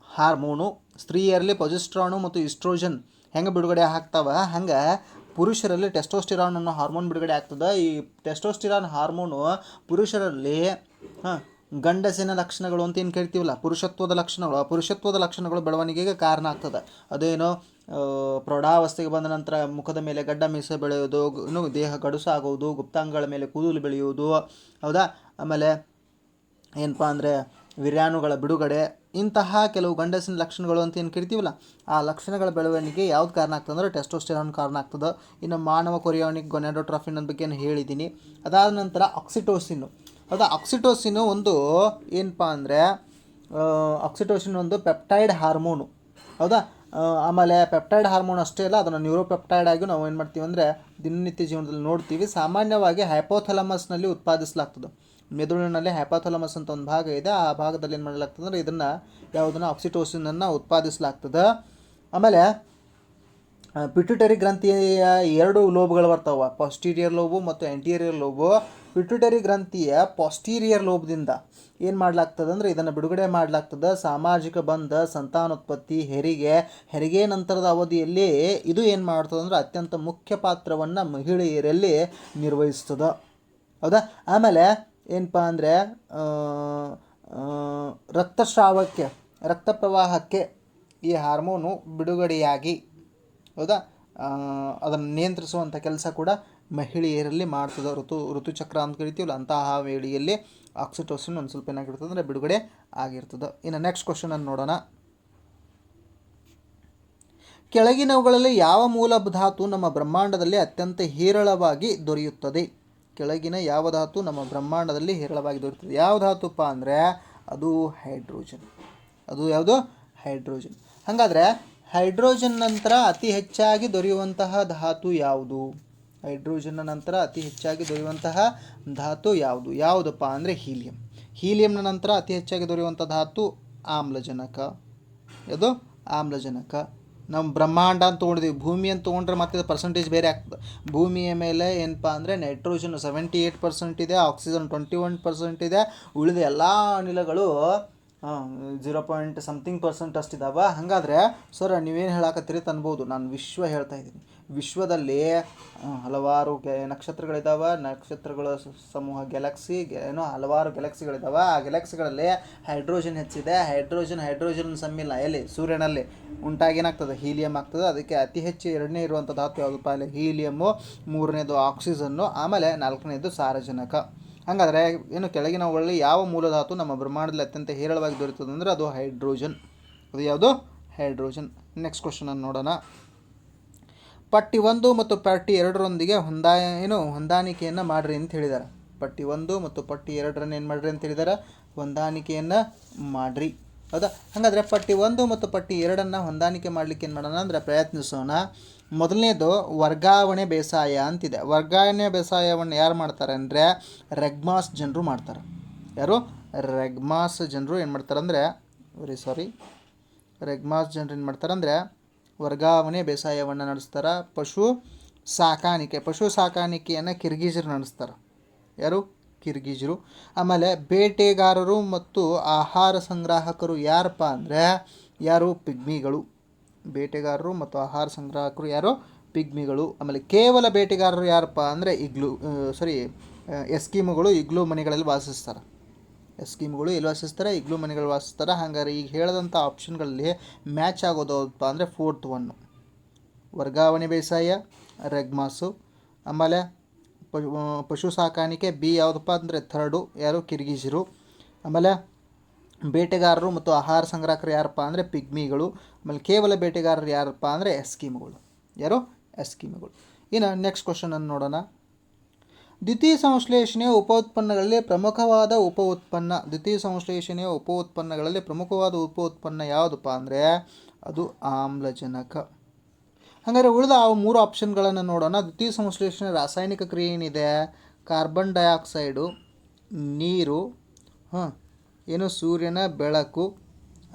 ಹಾರ್ಮೋನು. ಸ್ತ್ರೀಯರಲ್ಲಿ ಪ್ರೊಜೆಸ್ಟ್ರಾನು ಮತ್ತು ಈಸ್ಟ್ರೋಜನ್ ಹೆಂಗೆ ಬಿಡುಗಡೆ ಆಗ್ತಾವೆ, ಹಂಗೆ ಪುರುಷರಲ್ಲಿ ಟೆಸ್ಟೋಸ್ಟಿರಾನ್ ಅನ್ನೋ ಹಾರ್ಮೋನ್ ಬಿಡುಗಡೆ ಆಗ್ತದೆ. ಈ ಟೆಸ್ಟೋಸ್ಟಿರಾನ್ ಹಾರ್ಮೋನು ಪುರುಷರಲ್ಲಿ ಗಂಡಸಿನ ಲಕ್ಷಣಗಳು ಅಂತ ಏನು ಕರಿತೀವಲ್ಲ, ಪುರುಷತ್ವದ ಲಕ್ಷಣಗಳು ಬೆಳವಣಿಗೆಗೆ ಕಾರಣ ಆಗ್ತದೆ. ಅದೇನೋ ಪ್ರೌಢಾವಸ್ಥೆಗೆ ಬಂದ ನಂತರ ಮುಖದ ಮೇಲೆ ಗಡ್ಡ ಮೀಸೆ ಬೆಳೆಯೋದು, ದೇಹ ಗಡುಸಾಗೋದು, ಗುಪ್ತಾಂಗಗಳ ಮೇಲೆ ಕೂದಲು ಬೆಳೆಯುವುದು, ಹೌದಾ, ಆಮೇಲೆ ಏನಪ್ಪ ಅಂದರೆ ವಿರ್ಯಾಣುಗಳ ಬಿಡುಗಡೆ, ಇಂತಹ ಕೆಲವು ಗಂಡಸಿನ ಲಕ್ಷಣಗಳು ಅಂತ ಏನು ಕರಿತೀವಲ್ಲ, ಆ ಲಕ್ಷಣಗಳ ಬೆಳವಣಿಗೆ ಯಾವ್ದು ಕಾರಣ ಆಗ್ತದೆ ಅಂದರೆ ಟೆಸ್ಟೋಸ್ಟಿರಾನ್ ಕಾರಣ ಆಗ್ತದೆ. ಇನ್ನು ಮಾನವ ಕೊರಿಯಾನಿಕ್ ಗೊನಾಡೋಟ್ರೋಪಿನ್ ಅನ್ನೋ ಬಗ್ಗೆ ಹೇಳಿದ್ದೀನಿ. ಅದಾದ ನಂತರ ಆಕ್ಸಿಟೋಸಿನ್. ಹೌದಾ? ಆಕ್ಸಿಟೋಸಿನ್ ಒಂದು ಏನಪ್ಪ ಅಂದರೆ ಆಕ್ಸಿಟೋಸಿನ್ ಒಂದು ಪೆಪ್ಟೈಡ್ ಹಾರ್ಮೋನು. ಹೌದಾ? ಆಮೇಲೆ ಪೆಪ್ಟೈಡ್ ಹಾರ್ಮೋನ್ ಅಷ್ಟೇ ಅಲ್ಲ, ಅದನ್ನು ನ್ಯೂರೋಪೆಪ್ಟೈಡ್ ಆಗಿ ನಾವು ಏನು ಮಾಡ್ತೀವಿ ಅಂದರೆ ದಿನನಿತ್ಯ ಜೀವನದಲ್ಲಿ ನೋಡ್ತೀವಿ. ಸಾಮಾನ್ಯವಾಗಿ ಹೈಪೋಥಾಲಮಸ್ನಲ್ಲಿ ಉತ್ಪಾದಿಸಲಾಗ್ತದೆ. ಮೆದುಳಿನಲ್ಲಿ ಹೈಪೋಥಾಲಮಸ್ ಅಂತ ಒಂದು ಭಾಗ ಇದೆ. ಆ ಭಾಗದಲ್ಲಿ ಏನು ಮಾಡಲಾಗ್ತದೆ ಅಂದರೆ ಯಾವುದನ್ನು ಆಕ್ಸಿಟೋಸಿನನ್ನು ಉತ್ಪಾದಿಸಲಾಗ್ತದೆ. ಆಮೇಲೆ ಪಿಟ್ಯುಟರಿ ಗ್ರಂಥಿಯ 2 ಲೋಬ್ಗಳು ಬರ್ತಾವೆ, ಪಾಸ್ಟೀರಿಯರ್ ಲೋಬು ಮತ್ತು ಆಂಟೀರಿಯರ್ ಲೋಬು. ಪಿಟ್ಯುಟರಿ ಗ್ರಂಥಿಯ ಪಾಸ್ಟೀರಿಯರ್ ಲೋಬ್ದಿಂದ ಏನು ಮಾಡಲಾಗ್ತದೆ ಅಂದರೆ ಇದನ್ನು ಬಿಡುಗಡೆ ಮಾಡಲಾಗ್ತದೆ. ಸಾಮಾಜಿಕ ಬಂಧ, ಸಂತಾನೋತ್ಪತ್ತಿ, ಹೆರಿಗೆ ನಂತರದ ಅವಧಿಯಲ್ಲಿ ಇದು ಏನು ಮಾಡ್ತದೆ ಅಂದರೆ ಅತ್ಯಂತ ಮುಖ್ಯ ಪಾತ್ರವನ್ನು ಮಹಿಳೆಯರಲ್ಲಿ ನಿರ್ವಹಿಸ್ತದೆ. ಹೌದಾ? ಆಮೇಲೆ ಏನಪ್ಪ ಅಂದರೆ ರಕ್ತ ಪ್ರವಾಹಕ್ಕೆ ಈ ಹಾರ್ಮೋನು ಬಿಡುಗಡೆಯಾಗಿ, ಹೌದಾ, ಅದನ್ನು ನಿಯಂತ್ರಿಸುವಂಥ ಕೆಲಸ ಕೂಡ ಮಹಿಳೆಯರಲ್ಲಿ ಮಾಡ್ತದೆ. ಋತುಚಕ್ರ ಅಂತ ಕರಿತೀವಲ್ಲ, ಅಂತಹ ವೇಳೆಯಲ್ಲಿ ಆಕ್ಸಿಟೋಸಿನ್ ಒಂದು ಸ್ವಲ್ಪ ಏನಾಗಿರ್ತದೆ ಅಂದರೆ ಬಿಡುಗಡೆ ಆಗಿರ್ತದೆ. ಇನ್ನು ನೆಕ್ಸ್ಟ್ ಕ್ವಶನನ್ನು ನೋಡೋಣ. ಕೆಳಗಿನವುಗಳಲ್ಲಿ ಯಾವ ಮೂಲ ಧಾತು ನಮ್ಮ ಬ್ರಹ್ಮಾಂಡದಲ್ಲಿ ಅತ್ಯಂತ ಹೇರಳವಾಗಿ ದೊರೆಯುತ್ತದೆ? ಕೆಳಗಿನ ಯಾವ ಧಾತು ನಮ್ಮ ಬ್ರಹ್ಮಾಂಡದಲ್ಲಿ ಹೇರಳವಾಗಿ ದೊರೆಯುತ್ತದೆ? ಯಾವ ಧಾತುಪ್ಪ ಅಂದರೆ ಅದು ಹೈಡ್ರೋಜನ್. ಅದು ಯಾವುದು? ಹೈಡ್ರೋಜನ್. ಹಾಗಾದರೆ ಹೈಡ್ರೋಜನ್ ನಂತರ ಅತಿ ಹೆಚ್ಚಾಗಿ ದೊರೆಯುವಂತಹ ಧಾತು ಯಾವುದು? ಹೈಡ್ರೋಜನ್ನ ನಂತರ ಅತಿ ಹೆಚ್ಚಾಗಿ ದೊರೆಯುವಂತಹ ಧಾತು ಯಾವುದಪ್ಪ ಅಂದರೆ ಹೀಲಿಯಂನ ನಂತರ ಅತಿ ಹೆಚ್ಚಾಗಿ ದೊರೆಯುವಂಥ ಧಾತು ಆಮ್ಲಜನಕ. ಅದು ಆಮ್ಲಜನಕ. ನಮ್ಮ ಬ್ರಹ್ಮಾಂಡ ಅಂತ ತೊಗೊಂಡಿದ್ದೀವಿ, ಭೂಮಿ ಅಂತ ತೊಗೊಂಡ್ರೆ ಮತ್ತೆ ಪರ್ಸೆಂಟೇಜ್ ಬೇರೆ ಆಗ್ತದೆ. ಭೂಮಿಯ ಮೇಲೆ ಏನಪ್ಪ ಅಂದರೆ ನೈಟ್ರೋಜನ್ 78% ಇದೆ, ಆಕ್ಸಿಜನ್ 21% ಇದೆ, ಉಳಿದ ಎಲ್ಲ ಅನಿಲಗಳು 0.something% ಅಷ್ಟಿದಾವೆ. ಹಾಗಾದರೆ ಸರ್ ನೀವೇನು ಹೇಳಕತ್ತೀರಿ ಅನ್ಬೋದು. ನಾನು ಹೇಳ್ತಾ ಇದ್ದೀನಿ. ವಿಶ್ವದಲ್ಲಿ ಹಲವಾರು ನಕ್ಷತ್ರಗಳಿದ್ದಾವೆ. ನಕ್ಷತ್ರಗಳ ಸಮೂಹ ಗ್ಯಾಲಕ್ಸಿ, ಹಲವಾರು ಗ್ಯಾಲಕ್ಸಿಗಳಿದ್ದಾವೆ. ಆ ಗ್ಯಾಲಕ್ಸಿಗಳಲ್ಲಿ ಹೈಡ್ರೋಜನ್ ಹೆಚ್ಚಿದೆ. ಹೈಡ್ರೋಜನ್ ಸಮ್ಮಿಲ್ಲ ಎಲ್ಲಿ? ಸೂರ್ಯನಲ್ಲಿ ಉಂಟಾಗಿ ಏನಾಗ್ತದೆ? ಹೀಲಿಯಂ ಆಗ್ತದೆ. ಅದಕ್ಕೆ ಅತಿ ಹೆಚ್ಚು ಎರಡನೇ ಇರುವಂಥ ಧಾತು ಯಾವುದಪ್ಪ? ಅಲ್ಲಿ ಹೀಲಿಯಮ್ಮು, ಮೂರನೇದು ಆಕ್ಸಿಜನ್ನು, ಆಮೇಲೆ ನಾಲ್ಕನೇದು ಸಾರಜನಕ. ಹಾಗಾದರೆ ಕೆಳಗಿನವುಗಳಲ್ಲಿ ಯಾವ ಮೂಲಧಾತು ನಮ್ಮ ಬ್ರಹ್ಮಾಂಡದಲ್ಲಿ ಅತ್ಯಂತ ಹೇರಳವಾಗಿ ದೊರೆಯುತ್ತದೆ ಅಂದರೆ ಅದು ಹೈಡ್ರೋಜನ್. ಅದು ಯಾವುದು? ಹೈಡ್ರೋಜನ್. ನೆಕ್ಸ್ಟ್ ಕ್ವಶನನ್ನು ನೋಡೋಣ. ಪಟ್ಟಿ 1 ಮತ್ತು ಪಟ್ಟಿ 2ರೊಂದಿಗೆ ಹೊಂದಾಣಿಕೆಯನ್ನು ಮಾಡಿರಿ ಅಂತ ಹೇಳಿದ್ದಾರೆ. ಪಟ್ಟಿ 1 ಮತ್ತು ಪಟ್ಟಿ 2ರನ್ನು ಏನು ಮಾಡಿರಿ ಅಂತ ಹೇಳಿದ್ದಾರೆ? ಹೊಂದಾಣಿಕೆಯನ್ನು ಮಾಡಿರಿ. ಹೌದಾ? ಹಾಗಾದರೆ ಪಟ್ಟಿ 1 ಮತ್ತು ಪಟ್ಟಿ 2ಅನ್ನು ಹೊಂದಾಣಿಕೆ ಮಾಡಲಿಕ್ಕೆ ಏನು ಮಾಡೋಣ ಅಂದರೆ ಪ್ರಯತ್ನಿಸೋಣ. ಮೊದಲನೇದು ವರ್ಗಾವಣೆ ಬೇಸಾಯ ಅಂತಿದೆ. ವರ್ಗಾವಣೆ ಬೇಸಾಯವನ್ನು ಯಾರು ಮಾಡ್ತಾರೆ ಅಂದರೆ ರೆಗ್ಮಾಸ್ ಜನರು ಮಾಡ್ತಾರೆ. ಯಾರು? ರೆಗ್ಮಾಸ್ ಜನರು ಏನು ಮಾಡ್ತಾರೆ ಅಂದರೆ ರೆಗ್ಮಾಸ್ ಜನರು ಏನು ಮಾಡ್ತಾರೆ ಅಂದರೆ ವರ್ಗಾವಣೆ ಬೇಸಾಯವನ್ನು ನಡೆಸ್ತಾರೆ. ಪಶು ಸಾಕಾಣಿಕೆಯನ್ನು ಕಿರ್ಗಿಜರು ನಡೆಸ್ತಾರೆ. ಯಾರು? ಕಿರ್ಗಿಜರು. ಆಮೇಲೆ ಬೇಟೆಗಾರರು ಮತ್ತು ಆಹಾರ ಸಂಗ್ರಾಹಕರು ಯಾರಪ್ಪ ಅಂದರೆ ಯಾರು? ಪಿಗ್ಮಿಗಳು. ಬೇಟೆಗಾರರು ಮತ್ತು ಆಹಾರ ಸಂಗ್ರಾಹಕರು ಯಾರು? ಪಿಗ್ಮಿಗಳು. ಆಮೇಲೆ ಕೇವಲ ಬೇಟೆಗಾರರು ಯಾರಪ್ಪ ಅಂದರೆ ಎಸ್ಕೀಮುಗಳು ಇಗ್ಲೂ ಮನೆಗಳಲ್ಲಿ ವಾಸಿಸ್ತಾರೆ. ಎಸ್ಕೀಮ್ಗಳು ಎಲ್ಲಿ ವಾಸಿಸ್ತಾರೆ? ಇಗ್ಲೂ ಮನೆಗಳು ವಾಸಿಸ್ತಾರೆ. ಹಾಗಾದ್ರೆ ಈಗ ಹೇಳಿದಂಥ ಆಪ್ಷನ್ಗಳಲ್ಲಿ ಮ್ಯಾಚ್ ಆಗೋದಪ್ಪ ಅಂದರೆ 4th ಒನ್, ವರ್ಗಾವಣೆ ಬೇಸಾಯ, ರೆಗ್ಮಾಸು. ಆಮೇಲೆ ಪಶು ಸಾಕಾಣಿಕೆ ಬಿ ಯಾವುದಪ್ಪ ಅಂದರೆ 3, ಯಾರು? ಕಿರ್ಗಿಜರು. ಆಮೇಲೆ ಬೇಟೆಗಾರರು ಮತ್ತು ಆಹಾರ ಸಂಗ್ರಾಹಕರು ಯಾರಪ್ಪ ಅಂದರೆ ಪಿಗ್ಮಿಗಳು. ಆಮೇಲೆ ಕೇವಲ ಬೇಟೆಗಾರರು ಯಾರಪ್ಪ ಅಂದರೆ ಎಸ್ಕೀಮುಗಳು. ಯಾರು? ಎಸ್ಕೀಮುಗಳು. ಇನ್ನು ನೆಕ್ಸ್ಟ್ ಕ್ವಶನನ್ನು ನೋಡೋಣ. ದ್ವಿತೀಯ ಸಂಶ್ಲೇಷಣೆಯ ಉಪ ಉತ್ಪನ್ನಗಳಲ್ಲಿ ಪ್ರಮುಖವಾದ ಉಪ ಉತ್ಪನ್ನ. ದ್ವಿತೀಯ ಸಂಶ್ಲೇಷಣೆಯ ಉಪ ಉತ್ಪನ್ನಗಳಲ್ಲಿ ಪ್ರಮುಖವಾದ ಉಪ ಉತ್ಪನ್ನ ಯಾವುದಪ್ಪ ಅಂದರೆ ಅದು ಆಮ್ಲಜನಕ. ಹಾಗಾದರೆ ಉಳಿದ ಆ 3 ಆಪ್ಷನ್ಗಳನ್ನು ನೋಡೋಣ. ದ್ವಿತೀಯ ಸಂಶ್ಲೇಷಣೆ ರಾಸಾಯನಿಕ ಕ್ರಿಯೆ ಏನಿದೆ? ಕಾರ್ಬನ್ ಡೈಆಕ್ಸೈಡು, ನೀರು, ಸೂರ್ಯನ ಬೆಳಕು,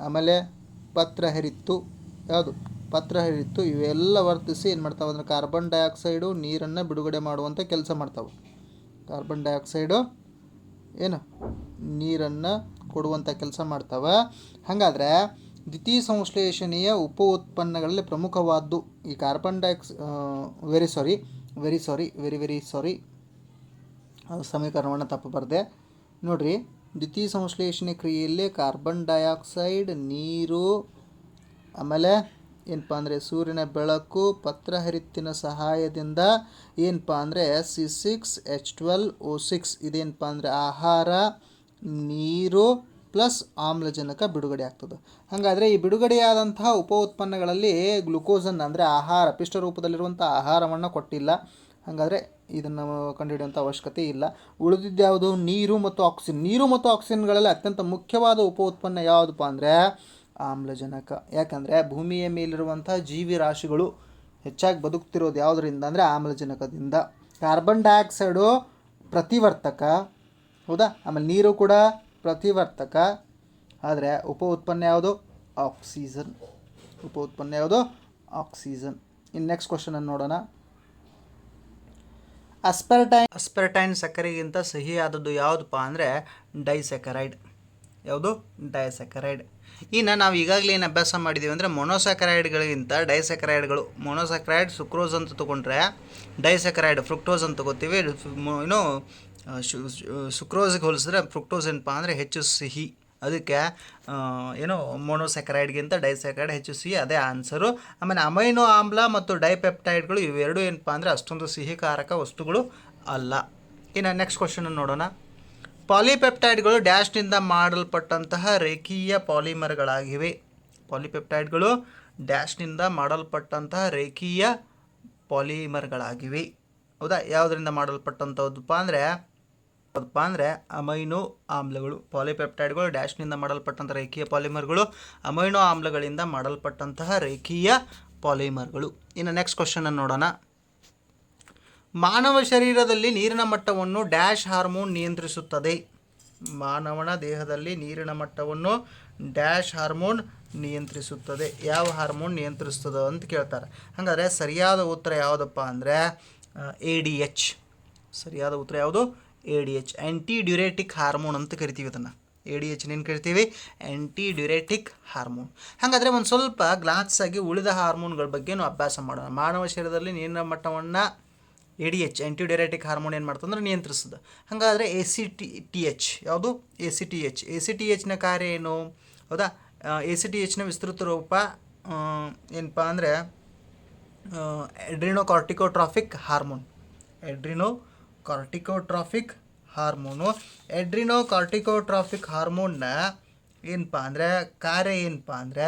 ಆಮೇಲೆ ಪತ್ರಹರಿತ್ತು. ಯಾವುದು? ಪತ್ರಹರಿತ್ತು. ಇವೆಲ್ಲ ವರ್ತಿಸಿ ಏನು ಮಾಡ್ತಾವೆ ಅಂದರೆ ಕಾರ್ಬನ್ ಡೈಆಕ್ಸೈಡು ನೀರನ್ನು ಬಿಡುಗಡೆ ಮಾಡುವಂಥ ಕೆಲಸ ಮಾಡ್ತಾವೆ. ಕಾರ್ಬನ್ ಡೈಆಕ್ಸೈಡು ನೀರನ್ನು ಕೊಡುವಂಥ ಕೆಲಸ ಮಾಡ್ತಾವೆ. ಹಾಗಾದರೆ ದ್ವಿತೀಯ ಸಂಶ್ಲೇಷಣೆಯ ಉಪ ಉತ್ಪನ್ನಗಳಲ್ಲಿ ಪ್ರಮುಖವಾದ್ದು ಈ ಕಾರ್ಬನ್ ವೆರಿ ಸಾರಿ ಸಮೀಕರಣವನ್ನು ತಪ್ಪು ಬರೆದೆ ನೋಡಿರಿ. ದ್ವಿತೀಯ ಸಂಶ್ಲೇಷಣೆ ಕ್ರಿಯೆಯಲ್ಲಿ ಕಾರ್ಬನ್ ಡೈಆಕ್ಸೈಡ್, ನೀರು, ಆಮೇಲೆ ಏನಪ್ಪ ಅಂದರೆ ಸೂರ್ಯನ ಬೆಳಕು, ಪತ್ರಹರಿತ್ತಿನ ಸಹಾಯದಿಂದ ಏನಪ್ಪ ಅಂದರೆ C6H12O6 ಇದೇನಪ್ಪ ಅಂದರೆ ಆಹಾರ, ನೀರು ಪ್ಲಸ್ ಆಮ್ಲಜನಕ ಬಿಡುಗಡೆ ಆಗ್ತದೆ. ಹಾಗಾದರೆ ಈ ಬಿಡುಗಡೆಯಾದಂತಹ ಉಪ ಉತ್ಪನ್ನಗಳಲ್ಲಿ ಗ್ಲುಕೋಸನ್ನು ಅಂದರೆ ಆಹಾರ ಪಿಷ್ಟ ರೂಪದಲ್ಲಿರುವಂಥ ಆಹಾರವನ್ನು ಕೊಟ್ಟಿಲ್ಲ. ಹಾಗಾದರೆ ಇದನ್ನು ಕಂಡುಹಿಡಿಯುವಂಥ ಅವಶ್ಯಕತೆ ಇಲ್ಲ. ಉಳಿದಿದ್ದು ಯಾವುದು? ನೀರು ಮತ್ತು ಆಕ್ಸಿಜನ್. ನೀರು ಮತ್ತು ಆಕ್ಸಿಜನ್ಗಳಲ್ಲಿ ಅತ್ಯಂತ ಮುಖ್ಯವಾದ ಉಪ ಉತ್ಪನ್ನ ಯಾವುದಪ್ಪ ಅಂದರೆ ಆಮ್ಲಜನಕ. ಯಾಕಂದರೆ ಭೂಮಿಯ ಮೇಲಿರುವಂಥ ಜೀವಿ ರಾಶಿಗಳು ಹೆಚ್ಚಾಗಿ ಬದುಕ್ತಿರೋದು ಯಾವುದರಿಂದ ಅಂದರೆ ಆಮ್ಲಜನಕದಿಂದ. ಕಾರ್ಬನ್ ಡೈಆಕ್ಸೈಡು ಪ್ರತಿವರ್ತಕ, ಹೌದಾ? ಆಮೇಲೆ ನೀರು ಕೂಡ ಪ್ರತಿವರ್ತಕ. ಆದರೆ ಉಪ ಉತ್ಪನ್ನ ಯಾವುದು? ಆಕ್ಸಿಜನ್. ಉಪ ಉತ್ಪನ್ನ ಯಾವುದು? ಆಕ್ಸಿಜನ್. ಇನ್ನು ನೆಕ್ಸ್ಟ್ ಕ್ವಶನನ್ನು ನೋಡೋಣ. ಅಸ್ಪರ್ಟೈನ್ ಸಕ್ಕರೆಗಿಂತ ಸಿಹಿಯಾದದ್ದು ಯಾವುದಪ್ಪ ಅಂದರೆ ಡೈಸ್ಯಾಕರೈಡ್. ಯಾವುದು? ಡೈಸ್ಯಾಕರೈಡ್. ಇನ್ನು ನಾವು ಈಗಾಗಲೇ ಏನು ಅಭ್ಯಾಸ ಮಾಡಿದ್ದೀವಿ ಅಂದರೆ ಮೊನೋಸ್ಯಾಕರೈಡ್ಗಳಿಗಿಂತ ಡೈಸ್ಯಾಕರೈಡ್ಗಳು. ಮೊನೋಸ್ಯಾಕರೈಡ್ ಸುಕ್ರೋಸ್ ಅಂತ ತೊಗೊಂಡ್ರೆ ಡೈಸ್ಯಾಕರೈಡ್ ಫ್ರುಕ್ಟೋಸ್ ಅಂತ ತೊಗೋತೀವಿ. ಸುಕ್ರೋಸ್ಗೆ ಹೋಲಿಸಿದ್ರೆ ಫ್ರುಕ್ಟೋಸ್ ಏನಪ್ಪ ಅಂದರೆ ಹೆಚ್ಚು ಸಿಹಿ. ಅದಕ್ಕೆ ಮೊನೋಸ್ಯಾಕರೈಡ್ಗಿಂತ ಡೈಸ್ಯಾಕರೈಡ್ ಹೆಚ್ಚು ಸಿಹಿ, ಅದೇ ಆನ್ಸರು. ಆಮೇಲೆ ಅಮೈನೋ ಆಮ್ಲ ಮತ್ತು ಡೈಪೆಪ್ಟೈಡ್ಗಳು ಇವೆರಡು ಏನಪ್ಪ ಅಂದರೆ ಅಷ್ಟೊಂದು ಸಿಹಿಕಾರಕ ವಸ್ತುಗಳು ಅಲ್ಲ. ಇನ್ನು ನೆಕ್ಸ್ಟ್ ಕ್ವಶನನ್ನು ನೋಡೋಣ. ಪಾಲಿಪೆಪ್ಟೈಡ್ಗಳು ಡ್ಯಾಶ್ನಿಂದ ಮಾಡಲ್ಪಟ್ಟಂತಹ ರೇಖೀಯ ಪಾಲಿಮರ್ಗಳಾಗಿವೆ. ಪಾಲಿಪೆಪ್ಟೈಡ್ಗಳು ಡ್ಯಾಶ್ನಿಂದ ಮಾಡಲ್ಪಟ್ಟಂತಹ ರೇಖೀಯ ಪಾಲಿಮರ್ಗಳಾಗಿವೆ. ಹೌದಾ? ಯಾವುದರಿಂದ ಮಾಡಲ್ಪಟ್ಟಂಥದ್ದಪ್ಪ ಅಂದರೆ ಅಮೈನೋ ಆಮ್ಲಗಳು. ಪಾಲಿಪೆಪ್ಟೈಡ್ಗಳು ಡ್ಯಾಶ್ನಿಂದ ಮಾಡಲ್ಪಟ್ಟಂಥ ರೇಖೀಯ ಪಾಲಿಮರ್ಗಳು ಅಮೈನೋ ಆಮ್ಲಗಳಿಂದ ಮಾಡಲ್ಪಟ್ಟಂತಹ ರೇಖೀಯ ಪಾಲಿಮರ್ಗಳು. ಇನ್ನು ನೆಕ್ಸ್ಟ್ ಕ್ವಶನನ್ನು ನೋಡೋಣ. ಮಾನವ ಶರೀರದಲ್ಲಿ ನೀರಿನ ಮಟ್ಟವನ್ನು ಡ್ಯಾಶ್ ಹಾರ್ಮೋನ್ ನಿಯಂತ್ರಿಸುತ್ತದೆ. ಮಾನವನ ದೇಹದಲ್ಲಿ ನೀರಿನ ಮಟ್ಟವನ್ನು ಡ್ಯಾಶ್ ಹಾರ್ಮೋನ್ ನಿಯಂತ್ರಿಸುತ್ತದೆ. ಯಾವ ಹಾರ್ಮೋನ್ ನಿಯಂತ್ರಿಸ್ತದೆ ಅಂತ ಕೇಳ್ತಾರೆ. ಹಾಗಾದರೆ ಸರಿಯಾದ ಉತ್ತರ ಯಾವುದಪ್ಪ ಅಂದರೆ ADH. ಸರಿಯಾದ ಉತ್ತರ ಯಾವುದು? ADH. ಆ್ಯಂಟಿ ಡ್ಯೂರೆಟಿಕ್ ಹಾರ್ಮೋನ್ ಅಂತ ಕರಿತೀವಿ ಇದನ್ನು. ADH ಏನು ಕರಿತೀವಿ? ಆ್ಯಂಟಿ ಡ್ಯೂರೆಟಿಕ್ ಹಾರ್ಮೋನ್. ಹಾಗಾದರೆ ಒಂದು ಸ್ವಲ್ಪ ಗ್ಲಾನ್ಸ್ ಆಗಿ ಉಳಿದ ಹಾರ್ಮೋನ್ಗಳ ಬಗ್ಗೆ ನಾವು ಅಭ್ಯಾಸ ಮಾಡೋಣ. ಮಾನವ ಶರೀರದಲ್ಲಿ ನೀರಿನ ಮಟ್ಟವನ್ನು ADH ಆ್ಯಂಟಿ ಡ್ಯೂರೆಟಿಕ್ ಹಾರ್ಮೋನ್ ಏನು ಮಾಡ್ತಂದ್ರೆ ನಿಯಂತ್ರಿಸ್ತದೆ. ಹಾಗಾದರೆ ACTH ಯಾವುದು? ACTHನ ಕಾರ್ಯ ಏನು? ಹೌದಾ? ACTHನ ವಿಸ್ತೃತ ರೂಪ ಏನಪ್ಪ ಅಂದರೆ ಎಡ್ರಿನೋಕಾರ್ಟಿಕೋಟ್ರಾಫಿಕ್ ಹಾರ್ಮೋನ್. ಎಡ್ರಿನೋಕಾರ್ಟಿಕೋಟ್ರಾಫಿಕ್ ಹಾರ್ಮೋನ್ನ ಏನಪ್ಪ ಅಂದರೆ ಕಾರ್ಯ ಏನಪ್ಪ ಅಂದರೆ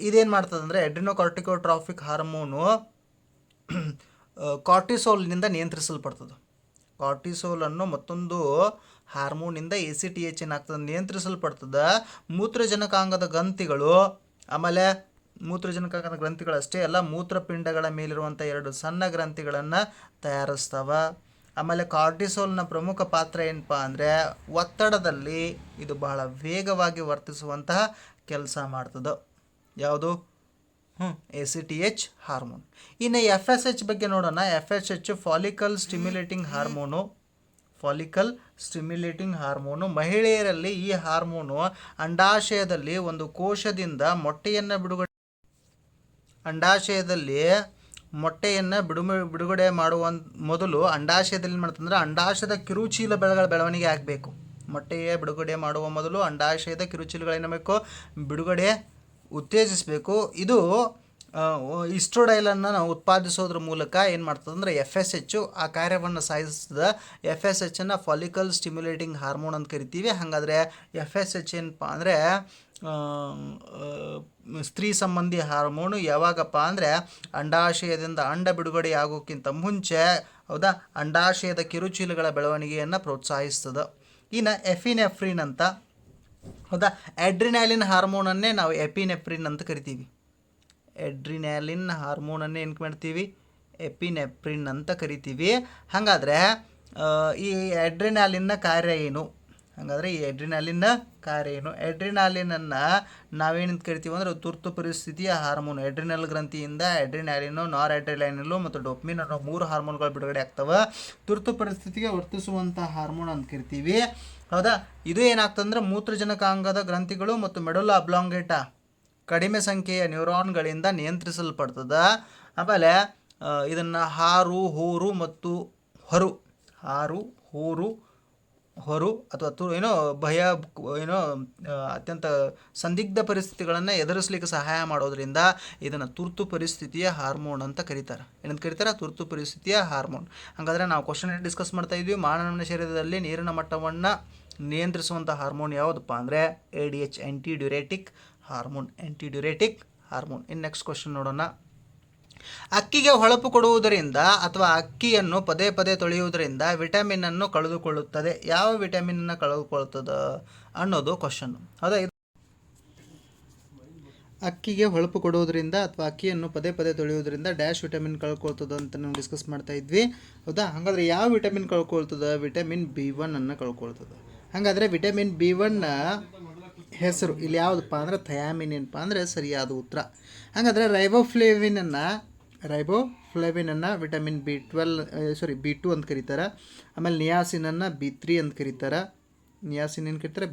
ಇದೇನು ಮಾಡ್ತದಂದರೆ ಎಡ್ರಿನೋಕಾರ್ಟಿಕೋಟ್ರಾಫಿಕ್ ಹಾರ್ಮೋನು ಕಾರ್ಟಿಸೋಲ್ನಿಂದ ನಿಯಂತ್ರಿಸಲ್ಪಡ್ತದೆ. ಕಾರ್ಟಿಸೋಲನ್ನು ಮತ್ತೊಂದು ಹಾರ್ಮೋನಿಂದ ACTH ಏನಾಗ್ತದೆ? ನಿಯಂತ್ರಿಸಲ್ಪಡ್ತದೆ. ಮೂತ್ರಜನಕಾಂಗದ ಗ್ರಂಥಿಗಳು, ಆಮೇಲೆ ಮೂತ್ರಜನಕಾಂಗದ ಗ್ರಂಥಿಗಳಷ್ಟೇ ಅಲ್ಲ, ಮೂತ್ರಪಿಂಡಗಳ ಮೇಲಿರುವಂಥ 2 ಸಣ್ಣ ಗ್ರಂಥಿಗಳನ್ನು ತಯಾರಿಸ್ತವೆ. ಆಮೇಲೆ ಕಾರ್ಟಿಸೋಲ್ನ ಪ್ರಮುಖ ಪಾತ್ರ ಏನಪ್ಪ ಅಂದರೆ ಒತ್ತಡದಲ್ಲಿ ಇದು ಬಹಳ ವೇಗವಾಗಿ ವರ್ತಿಸುವಂತಹ ಕೆಲಸ ಮಾಡ್ತದೆ. ಯಾವುದು? ACTH hormone. ಇನ್ನು FSH ಬಗ್ಗೆ ನೋಡೋಣ. FSH follicle stimulating hormone. Follicle stimulating hormone. ಮಹಿಳೆಯರಲ್ಲಿ ಈ ಹಾರ್ಮೋನು ಅಂಡಾಶಯದಲ್ಲಿ ಒಂದು ಕೋಶದಿಂದ ಅಂಡಾಶಯದಲ್ಲಿ ಮೊಟ್ಟೆಯನ್ನು ಬಿಡುಗಡೆ ಮಾಡುವ ಮೊದಲು ಅಂಡಾಶಯದಲ್ಲಿ ಮಾಡ್ತಂದ್ರೆ ಅಂಡಾಶಯದ ಕಿರುಚೀಲ ಬೆಳವಣಿಗೆ ಆಗಬೇಕು. ಮೊಟ್ಟೆಯ ಬಿಡುಗಡೆ ಮಾಡುವ ಮೊದಲು ಅಂಡಾಶಯದ ಕಿರುಚೀಲಗಳೇನಬೇಕು ಬಿಡುಗಡೆ ಉತ್ತೇಜಿಸಬೇಕು. ಇದು ಇಸ್ಟ್ರೋಡೈಲನ್ನು ನಾವು ಉತ್ಪಾದಿಸೋದ್ರ ಮೂಲಕ ಏನು ಮಾಡ್ತದೆ ಅಂದರೆ FSH ಆ ಕಾರ್ಯವನ್ನು ಸಾಧಿಸ್ತದೆ. FSHನ್ನು ಫಾಲಿಕಲ್ ಸ್ಟಿಮ್ಯುಲೇಟಿಂಗ್ ಹಾರ್ಮೋನ್ ಅಂತ ಕರಿತೀವಿ. ಹಾಗಾದರೆ FSH ಏನಪ್ಪ ಅಂದರೆ ಸ್ತ್ರೀ ಸಂಬಂಧಿ ಹಾರ್ಮೋನು. ಯಾವಾಗಪ್ಪ ಅಂದರೆ ಅಂಡಾಶಯದಿಂದ ಅಂಡ ಬಿಡುಗಡೆ ಆಗೋಕ್ಕಿಂತ ಮುಂಚೆ, ಹೌದಾ, ಅಂಡಾಶಯದ ಕಿರುಚೀಲಗಳ ಬೆಳವಣಿಗೆಯನ್ನು ಪ್ರೋತ್ಸಾಹಿಸ್ತದೆ. ಇನ್ನು ಎಫಿನೆಫ್ರಿನ್ ಅಂತ, ಹೌದಾ, ಅಡ್ರಿನಾಲಿನ್ ಹಾರ್ಮೋನನ್ನೇ ನಾವು ಎಪಿನೆಫ್ರಿನ್ ಅಂತ ಕರಿತೀವಿ. ಅಡ್ರಿನಾಲಿನ್ ಹಾರ್ಮೋನನ್ನೇ ಏನು ಮಾಡ್ತೀವಿ, ಎಪಿನೆಫ್ರಿನ್ ಅಂತ ಕರಿತೀವಿ. ಹಾಗಾದರೆ ಈ ಅಡ್ರಿನಾಲಿನ್ನ ಕಾರ್ಯ ಏನು? ಹಾಗಾದರೆ ಈ ಅಡ್ರಿನಾಲಿನ್ನ ಕಾರ್ಯ ಏನು? ಅಡ್ರಿನಾಲಿನನ್ನು ನಾವೇನಂತ ಕರಿತೀವಿ ಅಂದರೆ ತುರ್ತು ಪರಿಸ್ಥಿತಿಯ ಹಾರ್ಮೋನು. ಅಡ್ರಿನಲ್ ಗ್ರಂಥಿಯಿಂದ ಅಡ್ರಿನಾಲಿನು, ನಾರ್ ಅಡ್ರಿನಾಲಿನು ಮತ್ತು ಡೋಪಮಿನ್ ಅನ್ನೋ 3 ಹಾರ್ಮೋನ್ಗಳು ಬಿಡುಗಡೆ ಆಗ್ತವೆ. ತುರ್ತು ಪರಿಸ್ಥಿತಿಗೆ ವರ್ತಿಸುವಂಥ ಹಾರ್ಮೋನ್ ಅಂತ ಕರಿತೀವಿ. ಹೌದಾ, ಇದು ಏನಾಗ್ತಂದ್ರೆ ಮೂತ್ರಜನಕಾಂಗದ ಗ್ರಂಥಿಗಳು ಮತ್ತು ಮೆಡುಲ್ಲಾ ಅಬ್ಲಾಂಗೇಟಾ ಕಡಿಮೆ ಸಂಖ್ಯೆಯ ನ್ಯೂರಾನ್ಗಳಿಂದ ನಿಯಂತ್ರಿಸಲ್ಪಡ್ತದೆ. ಆಮೇಲೆ ಇದನ್ನು ಹಾರು, ಹೂರು ಮತ್ತು ಹೊರು ಅಥವಾ ಅತ್ಯಂತ ಸಂದಿಗ್ಧ ಪರಿಸ್ಥಿತಿಗಳನ್ನು ಎದುರಿಸಲಿಕ್ಕೆ ಸಹಾಯ ಮಾಡೋದ್ರಿಂದ ಇದನ್ನು ತುರ್ತು ಪರಿಸ್ಥಿತಿಯ ಹಾರ್ಮೋನ್ ಅಂತ ಕರೀತಾರೆ. ಏನಂತ ಕರೀತಾರೆ? ತುರ್ತು ಪರಿಸ್ಥಿತಿಯ ಹಾರ್ಮೋನ್. ಹಾಗಾದರೆ ನಾವು ಕ್ವಶನ್ ಡಿಸ್ಕಸ್ ಮಾಡ್ತಾ ಇದ್ವಿ. ಮಾನವನ ಶರೀರದಲ್ಲಿ ನೀರಿನ ಮಟ್ಟವನ್ನು ನಿಯಂತ್ರಿಸುವಂಥ ಹಾರ್ಮೋನ್ ಯಾವುದಪ್ಪ ಅಂದರೆ ADH, ಆ್ಯಂಟಿಡ್ಯೂರೆಟಿಕ್ ಹಾರ್ಮೋನ್. ಇನ್ನು ನೆಕ್ಸ್ಟ್ ಕ್ವಶನ್ ನೋಡೋಣ. ಅಕ್ಕಿಗೆ ಹೊಳಪು ಕೊಡುವುದರಿಂದ ಅಥವಾ ಅಕ್ಕಿಯನ್ನು ಪದೇ ಪದೇ ತೊಳೆಯುವುದರಿಂದ ವಿಟಮಿನ್ ಅನ್ನು ಕಳೆದುಕೊಳ್ಳುತ್ತದೆ. ಯಾವ ವಿಟಮಿನ್ ಅನ್ನು ಕಳೆದುಕೊಳ್ಳುತ್ತದೆ ಅನ್ನೋದು ಕ್ವಶನ್. ಹೌದಾ, ಅಕ್ಕಿಗೆ ಹೊಳಪು ಕೊಡುವುದರಿಂದ ಅಥವಾ ಅಕ್ಕಿಯನ್ನು ಪದೇ ಪದೇ ತೊಳೆಯುವುದರಿಂದ ಡ್ಯಾಶ್ ವಿಟಮಿನ್ ಕಳ್ಕೊಳ್ತದೆ ಅಂತ ನಾವು ಡಿಸ್ಕಸ್ ಮಾಡ್ತಾ ಇದ್ವಿ. ಹೌದಾ, ಹಾಗಾದರೆ ಯಾವ ವಿಟಮಿನ್ ಕಳ್ಕೊಳ್ತದೆ? ವಿಟಮಿನ್ B1 ಅನ್ನು ಕಳ್ಕೊಳ್ತದೆ. ಹಾಗಾದರೆ ವಿಟಮಿನ್ B1 ಹೆಸರು ಇಲ್ಲಿ ಯಾವುದಪ್ಪ ಅಂದರೆ ಥಯಾಮಿನ್. ಏನಪ್ಪ ಅಂದರೆ ಸರಿಯಾದ ಉತ್ತರ. ಹಾಗಾದರೆ ರೈಬೋಫ್ಲೇವಿನನ್ನು ವಿಟಮಿನ್ B2 ಅಂತ ಕರೀತಾರೆ. ಆಮೇಲೆ ನಿಯಾಸಿನನ್ನು B3 ಅಂತ ಕರೀತಾರೆ.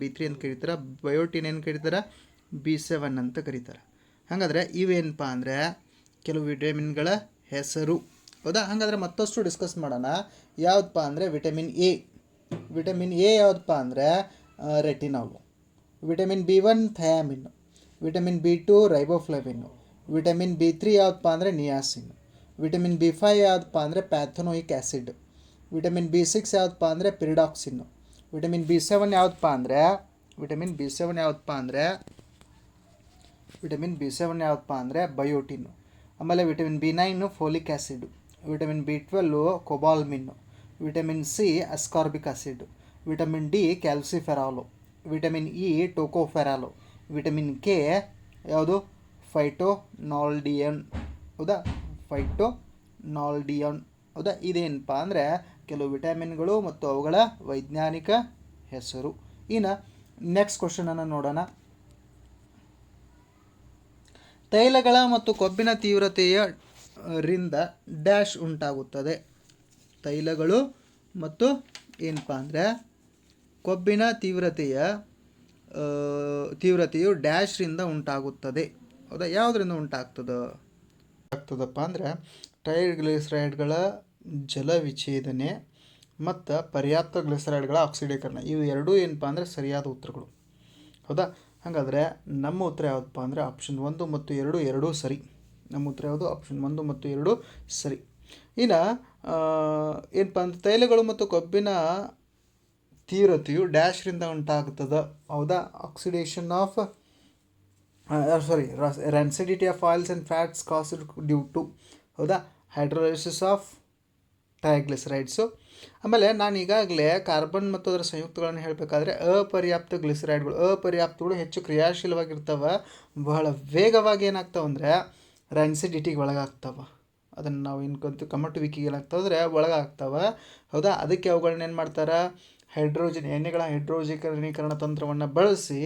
B3 ಅಂತ ಕರೀತಾರೆ. ಬಯೋಟಿನ್ ಏನು ಕರೀತಾರೆ? B7 ಅಂತ ಕರೀತಾರೆ. ಹಾಗಾದರೆ ಇವೇನಪ್ಪ ಅಂದರೆ ಕೆಲವು ವಿಟಮಿನ್ಗಳ ಹೆಸರು. ಹೌದಾ, ಹಾಗಾದರೆ ಮತ್ತಷ್ಟು ಡಿಸ್ಕಸ್ ಮಾಡೋಣ. ಯಾವುದಪ್ಪ ಅಂದರೆ ವಿಟಮಿನ್ ಎ ಯಾವುದಪ್ಪ ಅಂದರೆ retinol. Vitamin B1 thiamine. Vitamin B2 riboflavin. Vitamin B3 ಯಾವುದಪ್ಪ ಅಂದರೆ ನಿಯಾಸಿನ್. ವಿಟಮಿನ್ B5 ಯಾವುದಪ್ಪ ಅಂದರೆ ಪ್ಯಾಥೊನೋಯಿಕ್ ಆ್ಯಸಿಡ್. ವಿಟಮಿನ್ B6 ಯಾವುದಪ್ಪ ಅಂದರೆ ಪಿರಿಡಾಕ್ಸಿನ್. ವಿಟಮಿನ್ B7 ಯಾವುದಪ್ಪ ಅಂದರೆ ಬಯೋಟಿನ್. ಆಮೇಲೆ vitamin B9 folic acid. Vitamin B12 cobalamin. Vitamin C ascorbic acid. Vitamin D calciferol. Vitamin E tocopherol. Vitamin K ಯಾವುದು? ಫೈಟೋನಾಲ್ಡಿಯನ್. ಹೌದಾ, ಹೌದಾ, ಇದೇನಪ್ಪ ಅಂದರೆ ಕೆಲವು ವಿಟಮಿನ್ಗಳು ಮತ್ತು ಅವುಗಳ ವೈಜ್ಞಾನಿಕ ಹೆಸರು. ಇನ್ನು ನೆಕ್ಸ್ಟ್ ಕ್ವಶನನ್ನು ನೋಡೋಣ. ತೈಲಗಳ ಮತ್ತು ಕೊಬ್ಬಿನ ತೀವ್ರತೆಯರಿಂದ ಡ್ಯಾಶ್ ಉಂಟಾಗುತ್ತದೆ. ತೈಲಗಳು ಮತ್ತು ಏನಪ್ಪ ಅಂದರೆ ಕೊಬ್ಬಿನ ತೀವ್ರತೆಯು ಡ್ಯಾಶ್ರಿಂದ ಉಂಟಾಗುತ್ತದೆ. ಹೌದಾ, ಯಾವುದರಿಂದ ಆಗ್ತದಪ್ಪ ಅಂದರೆ ಟ್ರೈಗ್ಲಿಸರೈಡ್ಗಳ ಜಲವಿಚ್ಛೇದನೆ ಮತ್ತು ಪರ್ಯಾಪ್ತ ಗ್ಲಿಸರೈಡ್ಗಳ ಆಕ್ಸಿಡೀಕರಣ. ಇವು ಎರಡೂ ಏನಪ್ಪ ಅಂದರೆ ಸರಿಯಾದ ಉತ್ತರಗಳು. ಹೌದಾ, ಹಾಗಾದರೆ ನಮ್ಮ ಉತ್ತರ ಯಾವುದಪ್ಪ ಅಂದರೆ ಆಪ್ಷನ್ 1 ಮತ್ತು 2 ಎರಡೂ ಸರಿ. ನಮ್ಮ ಉತ್ತರ ಯಾವುದು? ಆಪ್ಷನ್ 1 ಮತ್ತು 2 ಸರಿ. ಇನ್ನು ಏನಪ್ಪ ಅಂದರೆ ತೈಲಗಳು ಮತ್ತು ಕೊಬ್ಬಿನ ತೀವ್ರತೆಯು ಡ್ಯಾಶ್ರಿಂದ ಉಂಟಾಗುತ್ತದೆ. ಹೌದಾ, oxidation of rancidity of oils and fats caused due to, ಹೌದಾ, ಹೈಡ್ರೋಲಿಸಿಸ್ ಆಫ್ ಟ್ರೈಗ್ಲಿಸರೈಡ್ಸು. ಆಮೇಲೆ ನಾನು ಈಗಾಗಲೇ ಕಾರ್ಬನ್ ಮತ್ತು ಅದರ ಸಂಯುಕ್ತಗಳನ್ನು ಹೇಳಬೇಕಾದ್ರೆ ಅಪರ್ಯಾಪ್ತಗಳು ಹೆಚ್ಚು ಕ್ರಿಯಾಶೀಲವಾಗಿರ್ತವೆ, ಬಹಳ ವೇಗವಾಗಿ ಏನಾಗ್ತಾವೆ ಅಂದರೆ ರ್ಯಾನ್ಸಿಡಿಟಿಗೆ ಒಳಗಾಗ್ತವೆ. ಅದನ್ನು ನಾವು ಕಮ್ಮಟುವಿಕೆಗೆ ಏನಾಗ್ತವೆ ಅಂದರೆ ಒಳಗಾಗ್ತವೆ. ಹೌದಾ, ಅದಕ್ಕೆ ಅವುಗಳನ್ನ ಏನು ಮಾಡ್ತಾರೆ? ಎಣ್ಣೆಗಳ ಹೈಡ್ರೋಜನೀಕರಣ ತಂತ್ರವನ್ನು ಬಳಸಿ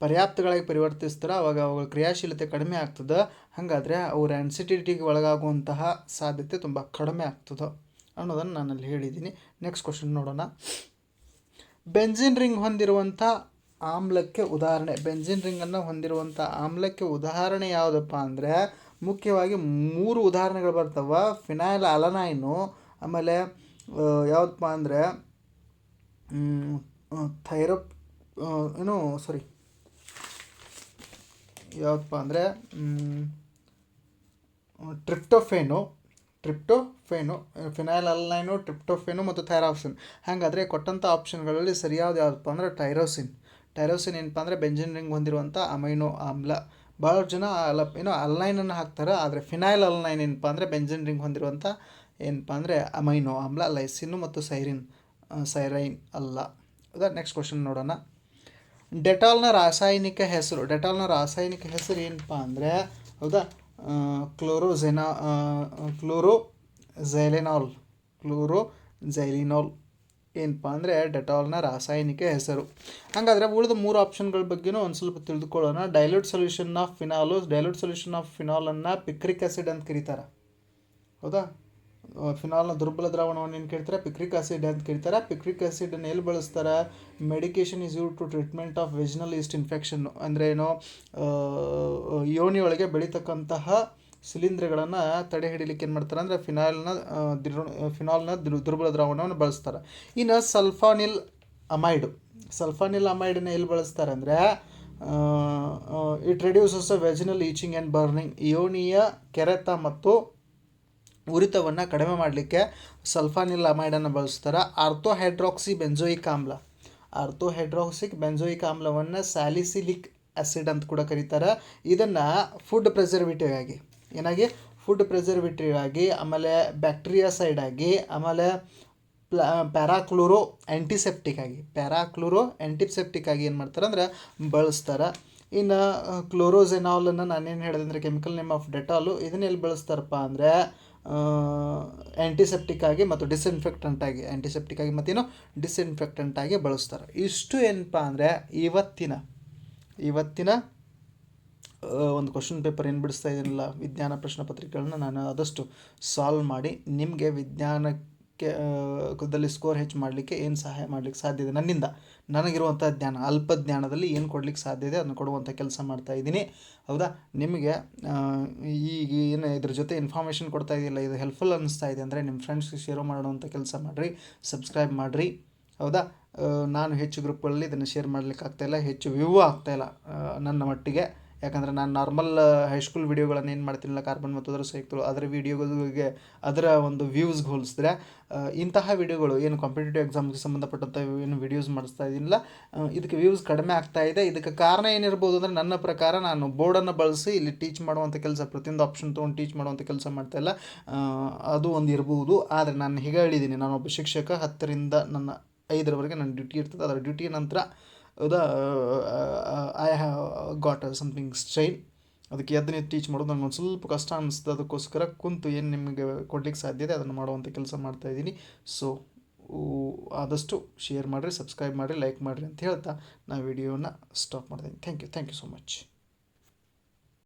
ಪರ್ಯಾಪ್ತಗಳಾಗಿ ಪರಿವರ್ತಿಸ್ತಾರೆ. ಆವಾಗ ಅವುಗಳ ಕ್ರಿಯಾಶೀಲತೆ ಕಡಿಮೆ ಆಗ್ತದೆ. ಹಾಗಾದರೆ ಅವು ರ್ಯಾನ್ಸಿಡಿಟಿಗೆ ಒಳಗಾಗುವಂತಹ ಸಾಧ್ಯತೆ ತುಂಬ ಕಡಿಮೆ ಆಗ್ತದೆ. ಅನ್ನೋದನ್ನು ನಾನಲ್ಲಿ ಹೇಳಿದ್ದೀನಿ. ನೆಕ್ಸ್ಟ್ ಕ್ವಶನ್ ನೋಡೋಣ. ಬೆಂಜಿನ್ ರಿಂಗ್ ಹೊಂದಿರುವಂಥ ಆಮ್ಲಕ್ಕೆ ಉದಾಹರಣೆ. ಬೆಂಜಿನ್ ರಿಂಗನ್ನು ಹೊಂದಿರುವಂಥ ಆಮ್ಲಕ್ಕೆ ಉದಾಹರಣೆ ಯಾವುದಪ್ಪ ಅಂದರೆ ಮುಖ್ಯವಾಗಿ 3 ಉದಾಹರಣೆಗಳು ಬರ್ತವೆ. ಫಿನೈಲ್ ಅಲನೈನು, ಆಮೇಲೆ ಯಾವುದಪ್ಪ ಅಂದರೆ ಯಾವುದಪ್ಪ ಅಂದರೆ ಟ್ರಿಪ್ಟೋಫೇನು, ಫಿನೈಲ್ ಅಲನೈನು, ಟ್ರಿಪ್ಟೋಫೇನು ಮತ್ತು ಥೈರಾಕ್ಸಿನ್. ಹಾಗಾದರೆ ಕೊಟ್ಟಂಥ ಆಪ್ಷನ್ಗಳಲ್ಲಿ ಸರಿಯಾದ ಯಾವುದಪ್ಪ ಅಂದರೆ ಟೈರೋಸಿನ್ ಏನಪ್ಪ ಅಂದರೆ ಬೆಂಜಿನ್ ರಿಂಗ್ ಹೊಂದಿರುವಂಥ ಅಮೈನೋ ಆಮ್ಲ. ಭಾಳ ಜನ ಅಲ್ನೈನನ್ನು ಹಾಕ್ತಾರೆ, ಆದರೆ ಫಿನೈಲ್ ಅಲನೈನ್ ಏನಪ್ಪ ಅಂದರೆ ಬೆಂಜಿನ್ ರಿಂಗ್ ಹೊಂದಿರುವಂಥ ಏನಪ್ಪ ಅಂದರೆ ಅಮೈನೋ ಆಮ್ಲ, ಲೈಸಿನ್ನು ಮತ್ತು ಸೈರೈನ್ ಅಲ್ಲ. ಹೌದಾ? ನೆಕ್ಸ್ಟ್ ಕ್ವಶನ್ ನೋಡೋಣ. ಡೆಟಾಲ್ನ ರಾಸಾಯನಿಕ ಹೆಸರು ಏನಪ್ಪ ಅಂದರೆ ಹೌದಾ ಕ್ಲೋರೋಝೈಲಿನಾಲ್ ಏನಪ್ಪ ಅಂದರೆ ಡೆಟಾಲ್ನ ರಾಸಾಯನಿಕ ಹೆಸರು. ಹಾಗಾದರೆ ಉಳಿದ 3 ಆಪ್ಷನ್ಗಳ ಬಗ್ಗೆನೂ ಒಂದು ಸ್ವಲ್ಪ ತಿಳಿದುಕೊಳ್ಳೋಣ. ಡೈಲ್ಯೂಟ್ ಸೊಲ್ಯೂಷನ್ ಆಫ್ ಫಿನಾಲನ್ನು ಪಿಕ್ರಿಕ್ ಆ್ಯಸಿಡ್ ಅಂತ ಕರೀತಾರೆ. ಹೌದಾ? ಫಿನಾಲ್ನ ದುರ್ಬಲ ದ್ರಾವಣವನ್ನು ಏನು ಕರೀತಾರೆ? ಪಿಕ್ರಿಕ್ ಆಸಿಡ್ ಅಂತ ಕರೀತಾರೆ. ಪಿಕ್ರಿಕ್ ಆಸಿಡನ್ನು ಎಲ್ಲಿ ಬಳಸ್ತಾರೆ? Medication is use to treatment of vaginal yeast infection. ಅಂದರೆ ಏನು, ಯೋನಿಯೊಳಗೆ ಬೆಳೀತಕ್ಕಂತಹ ಶಿಲೀಂಧ್ರಗಳನ್ನು ತಡೆ ಹಿಡಿಲಿಕ್ಕೆ ಏನು ಮಾಡ್ತಾರೆ ಅಂದರೆ ಫಿನಾಲ್ನ ದುರ್ಬಲ ದ್ರಾವಣವನ್ನು ಬಳಸ್ತಾರೆ. ಇನ್ನು ಸಲ್ಫಾನಿಲ್ ಅಮೈಡನ್ನು ಎಲ್ಲಿ ಬಳಸ್ತಾರೆ ಅಂದರೆ it reduces vaginal itching and burning. ಯೋನಿಯ ಕೆರೆತ ಮತ್ತು ಉರಿತವನ್ನು ಕಡಿಮೆ ಮಾಡಲಿಕ್ಕೆ ಸಲ್ಫಾನಿಲ್ ಅಮೈಡನ್ನು ಬಳಸ್ತಾರೆ. ಆರ್ಥೋಹೈಡ್ರಾಕ್ಸಿ ಬೆಂಜೋಯಿಕ್ ಆಮ್ಲವನ್ನು ಸ್ಯಾಲಿಸಿಲಿಕ್ ಆ್ಯಸಿಡ್ ಅಂತ ಕೂಡ ಕರೀತಾರೆ. ಇದನ್ನು ಫುಡ್ ಪ್ರಿಸರ್ವೇಟಿವ್ ಆಗಿ, ಆಮೇಲೆ ಬ್ಯಾಕ್ಟೀರಿಯಾಸೈಡ್ ಆಗಿ, ಆಮೇಲೆ ಪ್ಯಾರಾಕ್ಲೋರೋ ಆ್ಯಂಟಿಸೆಪ್ಟಿಕ್ ಆಗಿ ಏನು ಮಾಡ್ತಾರೆ ಅಂದರೆ ಬಳಸ್ತಾರೆ. ಇನ್ನು ಕ್ಲೋರೋಝೆನಾಲನ್ನು ನಾನೇನು ಹೇಳಿದೆ ಅಂದರೆ ಕೆಮಿಕಲ್ ನೇಮ್ ಆಫ್ ಡೆಟಾಲು, ಇದನ್ನ ಎಲ್ಲಿ ಬಳಸ್ತಾರಪ್ಪ ಅಂದರೆ ಆ್ಯಂಟಿಸೆಪ್ಟಿಕ್ ಆಗಿ ಮತ್ತು ಡಿಸ್ಇನ್ಫೆಕ್ಟೆಂಟ್ ಆಗಿ ಬಳಸ್ತಾರೆ. ಇಷ್ಟು ಏನಪ್ಪ ಅಂದರೆ ಇವತ್ತಿನ ಒಂದು ಕ್ವಶನ್ ಪೇಪರ್ ಏನು ಬಿಡಿಸ್ತಾ ಇದ್ದೀನಲ್ಲ, ವಿಜ್ಞಾನ ಪ್ರಶ್ನೆ ಪತ್ರಿಕೆಗಳನ್ನ ನಾನು ಆದಷ್ಟು ಸಾಲ್ವ್ ಮಾಡಿ ನಿಮಗೆ ವಿಜ್ಞಾನಕ್ಕೆ ದಲ್ಲಿ ಸ್ಕೋರ್ ಹೆಚ್ಚು ಮಾಡಲಿಕ್ಕೆ ಏನು ಸಹಾಯ ಮಾಡಲಿಕ್ಕೆ ಸಾಧ್ಯ ಇದೆ, ನನಗಿರುವಂಥ ಅಲ್ಪ ಜ್ಞಾನದಲ್ಲಿ ಏನು ಕೊಡಲಿಕ್ಕೆ ಸಾಧ್ಯ ಇದೆ ಅದನ್ನು ಕೊಡುವಂಥ ಕೆಲಸ ಮಾಡ್ತಾ ಇದ್ದೀನಿ. ಹೌದಾ? ನಿಮಗೆ ಈಗ ಏನು ಇದ್ರ ಜೊತೆ ಇನ್ಫಾರ್ಮೇಷನ್ ಕೊಡ್ತಾ ಇದೆಯಲ್ಲ, ಇದು ಹೆಲ್ಪ್ಫುಲ್ ಅನ್ನಿಸ್ತಾ ಇದೆ ಅಂದರೆ ನಿಮ್ಮ ಫ್ರೆಂಡ್ಸ್ಗೆ ಶೇರ್ ಮಾಡುವಂಥ ಕೆಲಸ ಮಾಡಿರಿ, ಸಬ್ಸ್ಕ್ರೈಬ್ ಮಾಡಿರಿ. ಹೌದಾ? ನಾನು ಹೆಚ್ಚು ಗ್ರೂಪ್ಗಳಲ್ಲಿ ಇದನ್ನು ಶೇರ್ ಮಾಡಲಿಕ್ಕೆ ಆಗ್ತಾಯಿಲ್ಲ, ಹೆಚ್ಚು ವ್ಯೂ ಆಗ್ತಾಯಿಲ್ಲ ನನ್ನ ಮಟ್ಟಿಗೆ. ಯಾಕಂದರೆ ನಾನು ನಾರ್ಮಲ್ ಹೈಸ್ಕೂಲ್ ವೀಡಿಯೋಗಳನ್ನು ಏನು ಮಾಡ್ತೀನಿಲ್ಲ, ಕಾರ್ಬನ್ ಮತ್ತು ಅದರ ಸಂಯುಕ್ತಗಳು, ಅದರ ವೀಡಿಯೋಗಳಿಗೆ ಅದರ ಒಂದು ವ್ಯೂಸ್ಗೆ ಹೋಲಿಸಿದ್ರೆ ಇಂತಹ ವೀಡಿಯೋಗಳು ಏನು ಕಾಂಪಿಟೇಟಿವ್ ಎಕ್ಸಾಮ್ಗೆ ಸಂಬಂಧಪಟ್ಟಂಥ ಏನು ವೀಡಿಯೋಸ್ ಮಾಡಿಸ್ತಾ ಇದ್ದೀನಿಲ್ಲ, ಇದಕ್ಕೆ ವ್ಯೂಸ್ ಕಡಿಮೆ ಆಗ್ತಾ ಇದೆ. ಇದಕ್ಕೆ ಕಾರಣ ಏನಿರ್ಬೋದು ಅಂದರೆ ನನ್ನ ಪ್ರಕಾರ ನಾನು ಬೋರ್ಡನ್ನು ಬಳಸಿ ಇಲ್ಲಿ ಟೀಚ್ ಮಾಡುವಂಥ ಕೆಲಸ, ಪ್ರತಿಯೊಂದು ಆಪ್ಷನ್ ತೊಗೊಂಡು ಟೀಚ್ ಮಾಡುವಂಥ ಕೆಲಸ ಮಾಡ್ತಾಯಿಲ್ಲ, ಅದು ಒಂದು ಇರ್ಬೋದು. ಆದರೆ ನಾನು ಹೀಗೆ ಹೇಳಿದ್ದೀನಿ, ನಾನೊಬ್ಬ ಶಿಕ್ಷಕ, 10ರಿಂದ ನನ್ನ 5ರವರೆಗೆ ನನ್ನ ಡ್ಯೂಟಿ ಇರ್ತದೆ. ಅದರ ಡ್ಯೂಟಿಯ ನಂತರ I have got something strain. ಅದಕ್ಕೆ ಎದ್ದು ಟೀಚ್ ಮಾಡೋದು ನನಗೆ ಒಂದು ಸ್ವಲ್ಪ ಕಷ್ಟ ಅನ್ನಿಸ್ತದೆ. ಅದಕ್ಕೋಸ್ಕರ ಕುಂತು ಏನು ನಿಮಗೆ ಕೊಡ್ಲಿಕ್ಕೆ ಸಾಧ್ಯ ಇದೆ ಅದನ್ನು ಮಾಡುವಂಥ ಕೆಲಸ ಮಾಡ್ತಾಯಿದ್ದೀನಿ. ಸೊ ಆದಷ್ಟು ಶೇರ್ ಮಾಡಿರಿ, ಸಬ್ಸ್ಕ್ರೈಬ್ ಮಾಡಿರಿ, ಲೈಕ್ ಮಾಡಿರಿ ಅಂತ ಹೇಳ್ತಾ ನಾನು ವಿಡಿಯೋನ ಸ್ಟಾಪ್ ಮಾಡ್ತೀನಿ. Thank you so much.